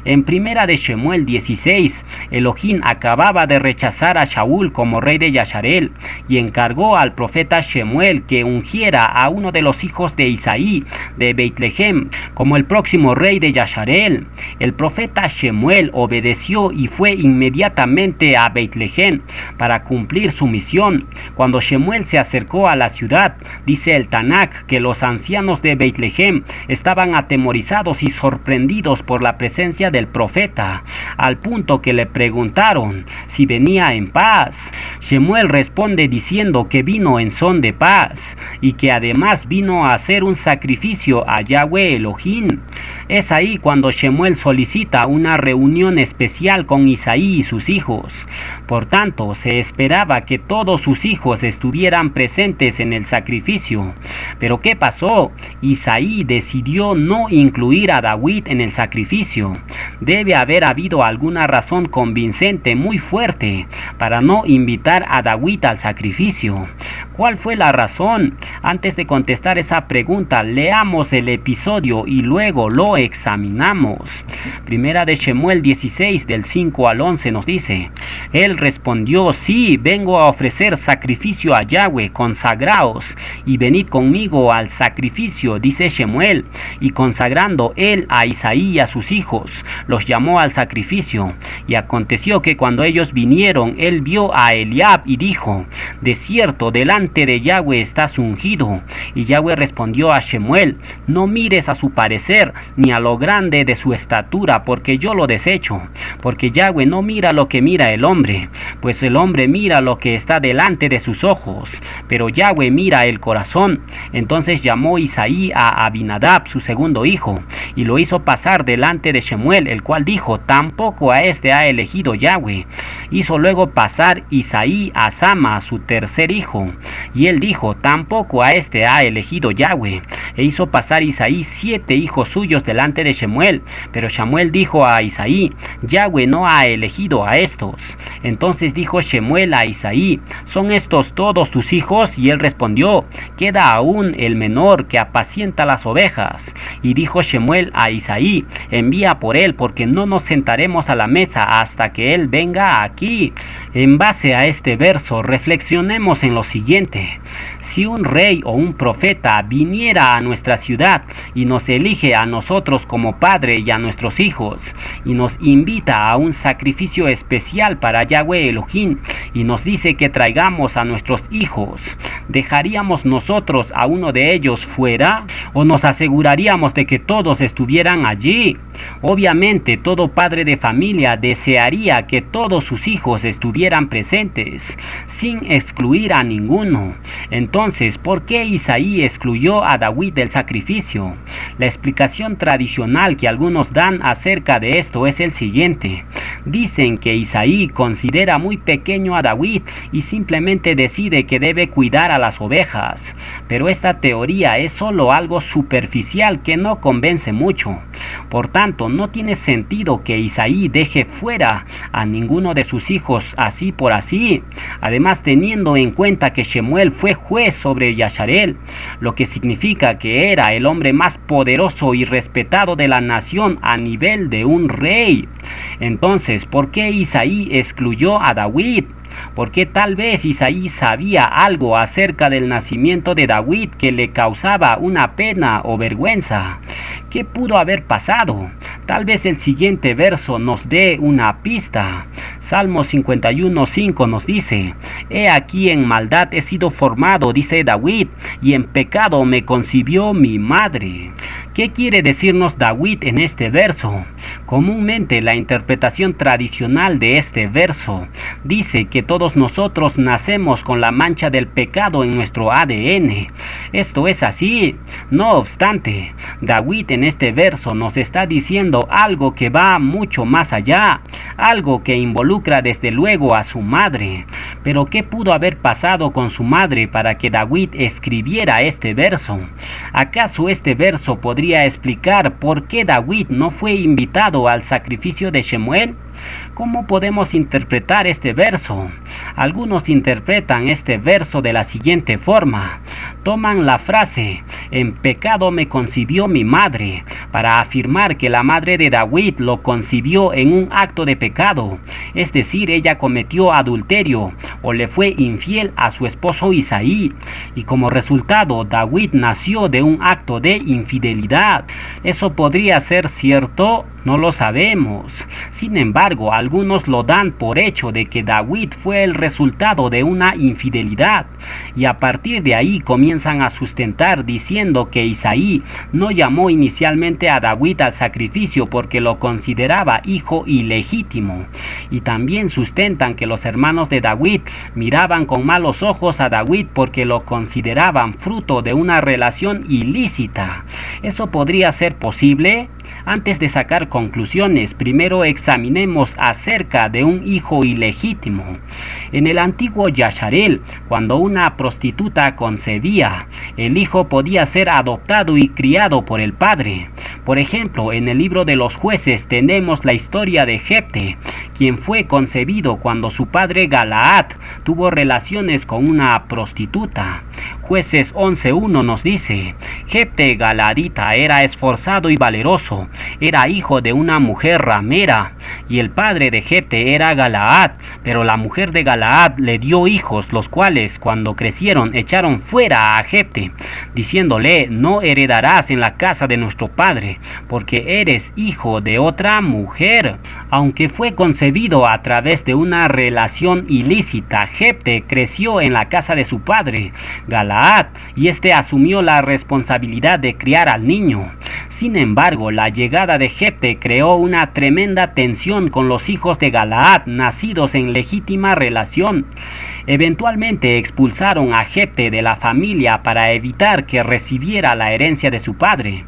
En primera de Shemuel 16, Elohim acababa de rechazar a Shaul como rey de Yasharel y encargó al profeta Shemuel que ungiera a uno de los hijos de Isaí de Beit-Lehem como el próximo rey de Yasharel. El profeta Shemuel obedeció y fue inmediatamente a Beit-Lehem para cumplir su misión. Cuando Shemuel se acercó a la ciudad, dice el Tanakh que los ancianos de Beit-Lehem estaban atemorizados y sorprendidos por la presencia del profeta, al punto que le preguntaron si venía en paz. Shemuel responde diciendo que vino en son de paz y que además vino a hacer un sacrificio a Yahweh Elohim. Es ahí cuando Shemuel solicita una reunión especial con Isaí y sus hijos. Por tanto, se esperaba que todos sus hijos estuvieran presentes en el sacrificio. Pero ¿qué pasó? Isaí decidió no incluir a David en el sacrificio. Debe haber habido alguna razón convincente muy fuerte para no invitar a David al sacrificio. ¿Cuál fue la razón? Antes de contestar esa pregunta, leamos el episodio y luego lo examinamos. Primera de Shemuel 16, del 5 al 11 nos dice: Él respondió: sí, vengo a ofrecer sacrificio a Yahweh, consagraos y venid conmigo al sacrificio, dice Shemuel. Y consagrando él a Isaí y a sus hijos, los llamó al sacrificio. Y aconteció que cuando ellos vinieron, él vio a Eliab y dijo: de cierto, delante de Yahweh estás ungido. Y Yahweh respondió a Shemuel: no mires a su parecer, ni a lo grande de su estatura, porque yo lo desecho. Porque Yahweh no mira lo que mira el hombre, pues el hombre mira lo que está delante de sus ojos, pero Yahweh mira el corazón. Entonces llamó Isaí a Abinadab, su segundo hijo, y lo hizo pasar delante de Shemuel, el cual dijo: tampoco a este ha elegido Yahweh. Hizo luego pasar Isaí a Sama, su tercer hijo, y él dijo: tampoco a este ha elegido Yahweh. E hizo pasar Isaí 7 hijos suyos delante de Shemuel, pero Shemuel dijo a Isaí: Yahweh no ha elegido a estos. Entonces dijo Shemuel a Isaí: ¿son estos todos tus hijos? Y él respondió: queda aún el menor que apacienta las ovejas. Y dijo Shemuel a Isaí: envía por él, porque no nos sentaremos a la mesa hasta que él venga aquí. En base a este verso, reflexionemos en lo siguiente: si un rey o un profeta viniera a nuestra ciudad y nos elige a nosotros como padre y a nuestros hijos, y nos invita a un sacrificio especial para Yahweh Elohim, y nos dice que traigamos a nuestros hijos, ¿dejaríamos nosotros a uno de ellos fuera? ¿O nos aseguraríamos de que todos estuvieran allí? Obviamente, todo padre de familia desearía que todos sus hijos estuvieran presentes, sin excluir a ninguno. Entonces, ¿por qué Isaí excluyó a David del sacrificio? La explicación tradicional que algunos dan acerca de esto es el siguiente. Dicen que Isaí considera muy pequeño a David y simplemente decide que debe cuidar a las ovejas. Pero esta teoría es solo algo superficial que no convence mucho. Por tanto, no tiene sentido que Isaí deje fuera a ninguno de sus hijos así por así. Además, teniendo en cuenta que Shemuel fue juez sobre Yasharel, lo que significa que era el hombre más poderoso y respetado de la nación a nivel de un rey. Entonces, ¿por qué Isaí excluyó a David? Porque tal vez Isaí sabía algo acerca del nacimiento de David que le causaba una pena o vergüenza. ¿Qué pudo haber pasado? Tal vez el siguiente verso nos dé una pista. Salmo 51:5 nos dice: he aquí en maldad he sido formado, dice David, y en pecado me concibió mi madre. ¿Qué quiere decirnos David en este verso? Comúnmente la interpretación tradicional de este verso dice que todos nosotros nacemos con la mancha del pecado en nuestro ADN. Esto es así. No obstante, David en en este verso nos está diciendo algo que va mucho más allá, algo que involucra desde luego a su madre. Pero ¿qué pudo haber pasado con su madre para que David escribiera este verso? ¿Acaso este verso podría explicar por qué David no fue invitado al sacrificio de Shemuel? ¿Cómo podemos interpretar este verso? Algunos interpretan este verso de la siguiente forma. Toman la frase, en pecado me concibió mi madre, para afirmar que la madre de David lo concibió en un acto de pecado, es decir, ella cometió adulterio o le fue infiel a su esposo Isaí, y como resultado David nació de un acto de infidelidad. ¿Eso podría ser cierto? No lo sabemos. Sin embargo, algunos lo dan por hecho de que David fue el resultado de una infidelidad, y a partir de ahí comienzan a sustentar diciendo que Isaí no llamó inicialmente a David al sacrificio porque lo consideraba hijo ilegítimo, y también sustentan que los hermanos de David miraban con malos ojos a David porque lo consideraban fruto de una relación ilícita. ¿Eso podría ser posible? Antes de sacar conclusiones, primero examinemos acerca de un hijo ilegítimo. En el antiguo Yasharel, cuando una prostituta concebía, el hijo podía ser adoptado y criado por el padre. Por ejemplo, en el libro de los Jueces tenemos la historia de Jefte, quien fue concebido cuando su padre Galaad tuvo relaciones con una prostituta. Jueces 11:1 nos dice: Jefte Galaadita era esforzado y valeroso, era hijo de una mujer ramera, y el padre de Jefte era Galaad, pero la mujer de Galaad le dio hijos, los cuales cuando crecieron echaron fuera a Jefte, diciéndole: no heredarás en la casa de nuestro padre, porque eres hijo de otra mujer. Aunque fue concebido a través de una relación ilícita, Jefte creció en la casa de su padre, Galaad, y este asumió la responsabilidad de criar al niño. Sin embargo, la llegada de Jefte creó una tremenda tensión con los hijos de Galaad, nacidos en legítima relación. Eventualmente expulsaron a Jefte de la familia para evitar que recibiera la herencia de su padre.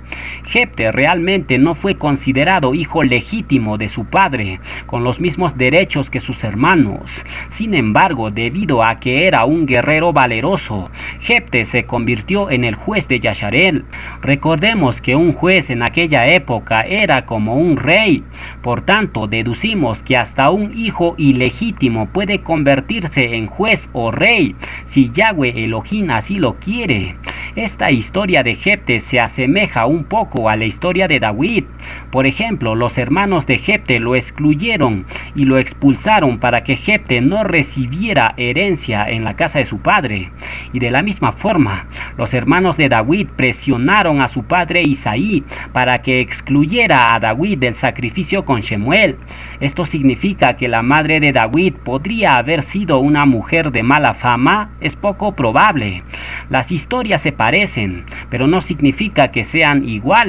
Jefte realmente no fue considerado hijo legítimo de su padre, con los mismos derechos que sus hermanos. Sin embargo, debido a que era un guerrero valeroso, Jefte se convirtió en el juez de Yasharel. Recordemos que un juez en aquella época era como un rey. Por tanto, deducimos que hasta un hijo ilegítimo puede convertirse en juez o rey, si Yahweh Elohim así lo quiere. Esta historia de Jefte se asemeja un poco a la historia de David. Por ejemplo, los hermanos de Jefte lo excluyeron y lo expulsaron para que Jefte no recibiera herencia en la casa de su padre. Y de la misma forma, los hermanos de David presionaron a su padre Isaí para que excluyera a David del sacrificio con Shemuel. Esto significa que la madre de David podría haber sido una mujer de mala fama. Es poco probable. Las historias se parecen, pero no significa que sean iguales.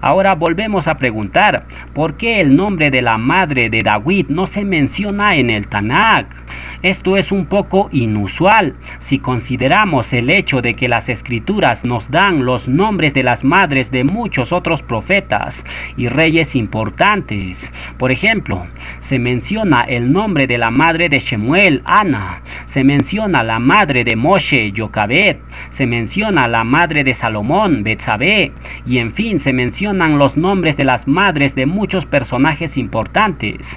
Ahora volvemos a preguntar, ¿por qué el nombre de la madre de David no se menciona en el Tanakh? Esto es un poco inusual si consideramos el hecho de que las escrituras nos dan los nombres de las madres de muchos otros profetas y reyes importantes. Por ejemplo, se menciona el nombre de la madre de Shemuel, Ana, se menciona la madre de Moshe, Jocabed, se menciona la madre de Salomón, Betsabé, y en fin se mencionan los nombres de las madres de muchos personajes importantes.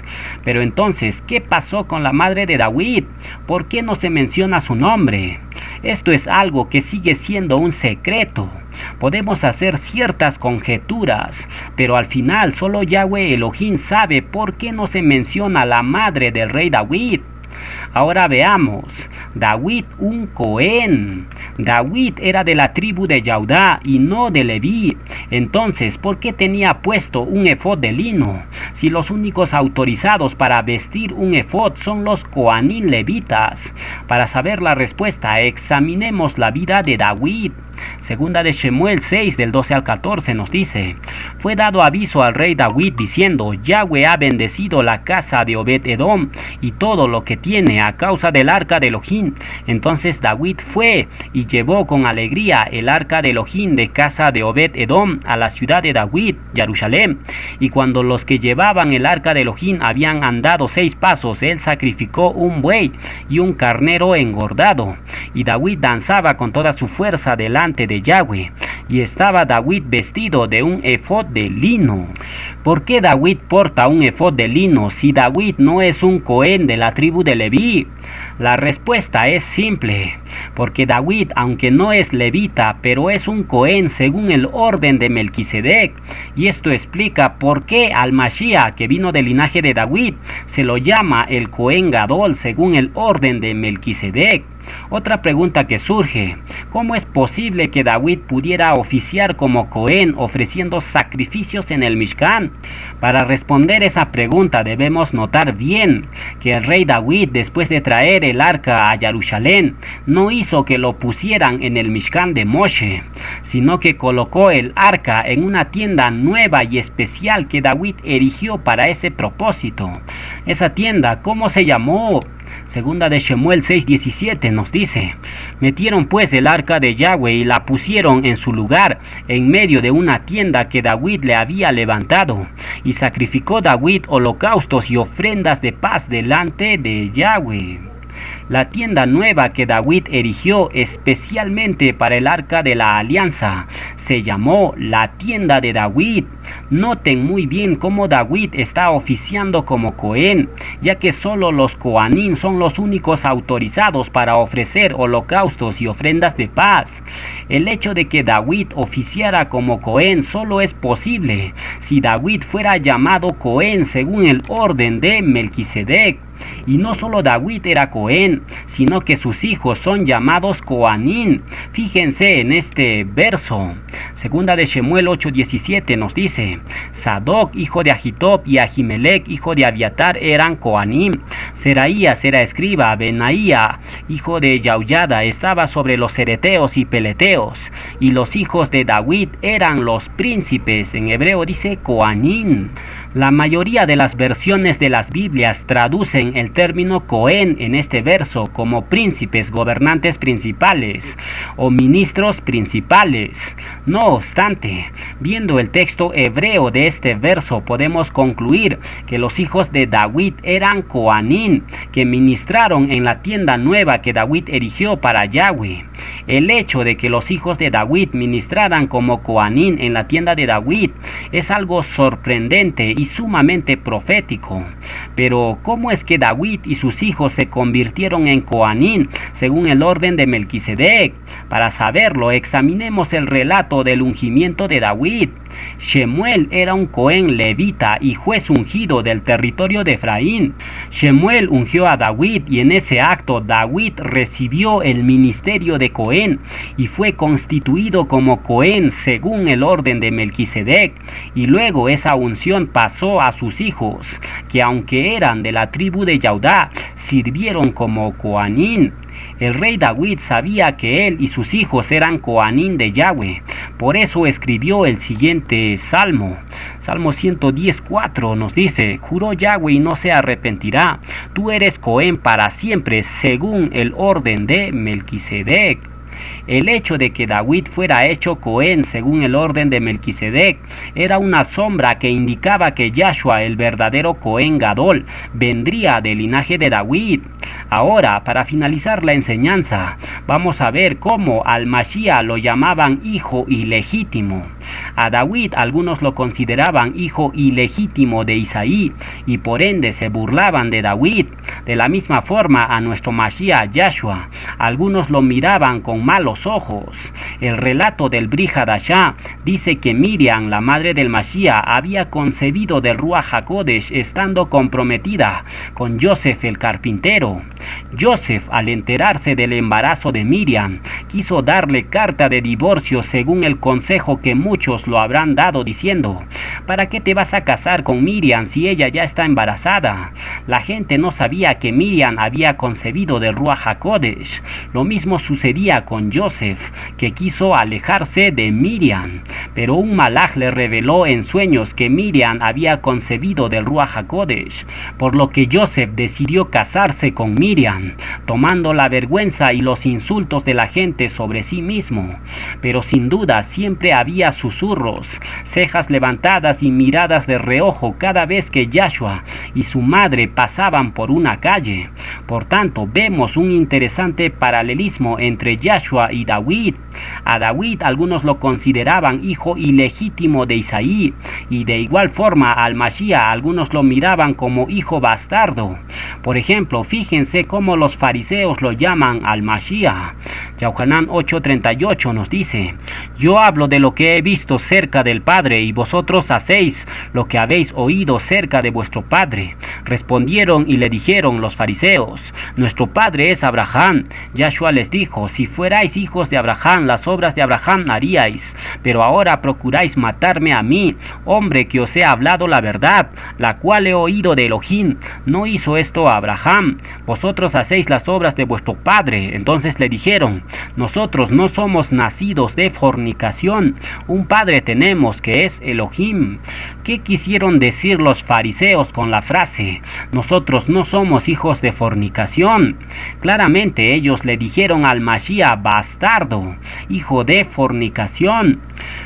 Pero entonces, ¿qué pasó con la madre de David? ¿Por qué no se menciona su nombre? Esto es algo que sigue siendo un secreto. Podemos hacer ciertas conjeturas, pero al final solo Yahweh Elohim sabe por qué no se menciona la madre del rey David. Ahora veamos, David un Cohen. David era de la tribu de Judá y no de Leví. Entonces, ¿por qué tenía puesto un efod de lino? Si los únicos autorizados para vestir un efod son los Coanín levitas. Para saber la respuesta, examinemos la vida de David. Segunda de Shemuel 6 del 12 al 14 nos dice: fue dado aviso al rey David diciendo: Yahweh ha bendecido la casa de Obed-Edom y todo lo que tiene a causa del arca de Elohim. Entonces David fue y llevó con alegría el arca de Elohim de casa de Obed-Edom a la ciudad de David, Jerusalén. Y cuando los que llevaban el arca de Elohim habían andado 6 pasos, él sacrificó un buey y un carnero engordado. Y David danzaba con toda su fuerza delante de Yahweh. Y estaba David vestido de un efod de lino. ¿Por qué David porta un efod de lino si David no es un Cohen de la tribu de Leví? La respuesta es simple, porque David, aunque no es levita, pero es un Cohen según el orden de Melquisedec, y esto explica por qué al Mashiach, que vino del linaje de David, se lo llama el Cohen Gadol según el orden de Melquisedec. Otra pregunta que surge: ¿cómo es posible que David pudiera oficiar como Cohen ofreciendo sacrificios en el Mishkan? Para responder esa pregunta debemos notar bien que el rey David, después de traer el arca a Jerusalén, no hizo que lo pusieran en el Mishkan de Moshe, sino que colocó el arca en una tienda nueva y especial que David erigió para ese propósito. Esa tienda, ¿cómo se llamó? Segunda de Shemuel 6:17 nos dice: metieron pues el arca de Yahweh y la pusieron en su lugar, en medio de una tienda que David le había levantado. Y sacrificó David holocaustos y ofrendas de paz delante de Yahweh. La tienda nueva que David erigió especialmente para el arca de la alianza se llamó la tienda de David. Noten muy bien cómo David está oficiando como Cohen, ya que solo los Coanim son los únicos autorizados para ofrecer holocaustos y ofrendas de paz. El hecho de que David oficiara como Cohen solo es posible si David fuera llamado Cohen según el orden de Melquisedec. Y no solo David era Cohen, sino que sus hijos son llamados Coanim. Fíjense en este verso. Segunda de Shemuel 8:17 nos dice: Sadoc, hijo de Ahitob, y Ahimelech, hijo de Abiatar, eran Coanim. Seraías era escriba. Benaía, hijo de Yauyada, estaba sobre los cereteos y peleteos. Y los hijos de David eran los príncipes. En hebreo dice Coanim. La mayoría de las versiones de las Biblias traducen el término Cohen en este verso como príncipes, gobernantes principales o ministros principales. No obstante, viendo el texto hebreo de este verso, podemos concluir que los hijos de David eran Coanim, que ministraron en la tienda nueva que David erigió para Yahweh. El hecho de que los hijos de David ministraran como Coanim en la tienda de David es algo sorprendente y sumamente profético. Pero ¿cómo es que David y sus hijos se convirtieron en Coanim según el orden de Melquisedec? Para saberlo, examinemos el relato del ungimiento de David. Shemuel era un Cohen levita y juez ungido del territorio de Efraín. Shemuel ungió a David y en ese acto David recibió el ministerio de Cohen y fue constituido como Cohen según el orden de Melquisedec, y luego esa unción pasó a sus hijos, que aunque eran de la tribu de Judá, sirvieron como Coanim. El rey David sabía que él y sus hijos eran Coanim de Yahweh. Por eso escribió el siguiente salmo. Salmo 110:4 nos dice: juró Yahweh y no se arrepentirá. Tú eres Cohen para siempre según el orden de Melquisedec. El hecho de que David fuera hecho Cohen según el orden de Melquisedec era una sombra que indicaba que Yahshua, el verdadero Cohen Gadol, vendría del linaje de David. Ahora, para finalizar la enseñanza, vamos a ver cómo al Mashiach lo llamaban hijo ilegítimo. A David algunos lo consideraban hijo ilegítimo de Isaí y por ende se burlaban de David. De la misma forma a nuestro Mashiach Yahshua, algunos lo miraban con malos ojos. El relato del Bri Hadashah dice que Miriam, la madre del Mashiach, había concebido del Ruach HaKodesh estando comprometida con Joseph el carpintero. Joseph, al enterarse del embarazo de Miriam, quiso darle carta de divorcio según el consejo que muchos lo habrán dado diciendo: ¿para qué te vas a casar con Miriam si ella ya está embarazada? La gente no sabía que Miriam había concebido del Ruach HaKodesh. Lo mismo sucedía con Joseph, que quiso alejarse de Miriam, pero un malaj le reveló en sueños que Miriam había concebido del Ruach HaKodesh, por lo que Joseph decidió casarse con Miriam, tomando la vergüenza y los insultos de la gente sobre sí mismo. Pero sin duda siempre había susurros, cejas levantadas y miradas de reojo cada vez que Yahshua y su madre pasaban por una calle. Por tanto, vemos un interesante paralelismo entre Yahshua y David. A David algunos lo consideraban hijo ilegítimo de Isaí, y de igual forma al Mashiach algunos lo miraban como hijo bastardo. Por ejemplo, fíjense cómo los fariseos lo llaman al Mashiach. Yohanan 8:38 nos dice: yo hablo de lo que he visto cerca del Padre, y vosotros hacéis lo que habéis oído cerca de vuestro Padre. Respondieron y le dijeron los fariseos: nuestro Padre es Abraham. Yahshua les dijo: si fuerais hijos de Abraham, las obras de Abraham haríais, pero ahora procuráis matarme a mí, hombre que os he hablado la verdad, la cual he oído de Elohim. No hizo esto Abraham. Vosotros hacéis las obras de vuestro padre. Entonces le dijeron: nosotros no somos nacidos de fornicación, un padre tenemos que es Elohim. ¿Qué quisieron decir los fariseos con la frase nosotros no somos hijos de fornicación? Claramente ellos le dijeron al Mashiach bastardo, hijo de fornicación.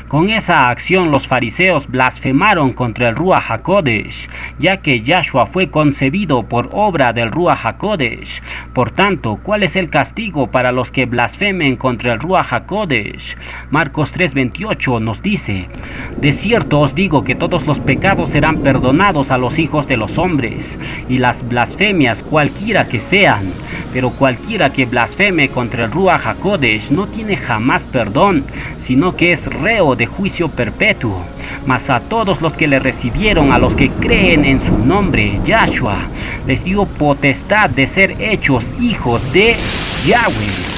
Con esa acción los fariseos blasfemaron contra el Ruach HaKodesh, ya que Yahshua fue concebido por obra del Ruach HaKodesh. Por tanto, ¿cuál es el castigo para los que blasfemen contra el Ruach HaKodesh? Marcos 3:28 nos dice: de cierto os digo que todos los pecados serán perdonados a los hijos de los hombres, y las blasfemias cualquiera que sean, pero cualquiera que blasfeme contra el Ruach HaKodesh no tiene jamás perdón, sino que es reo de juicio perpetuo. Mas a todos los que le recibieron, a los que creen en su nombre, Yahshua, les dio potestad de ser hechos hijos de Yahweh.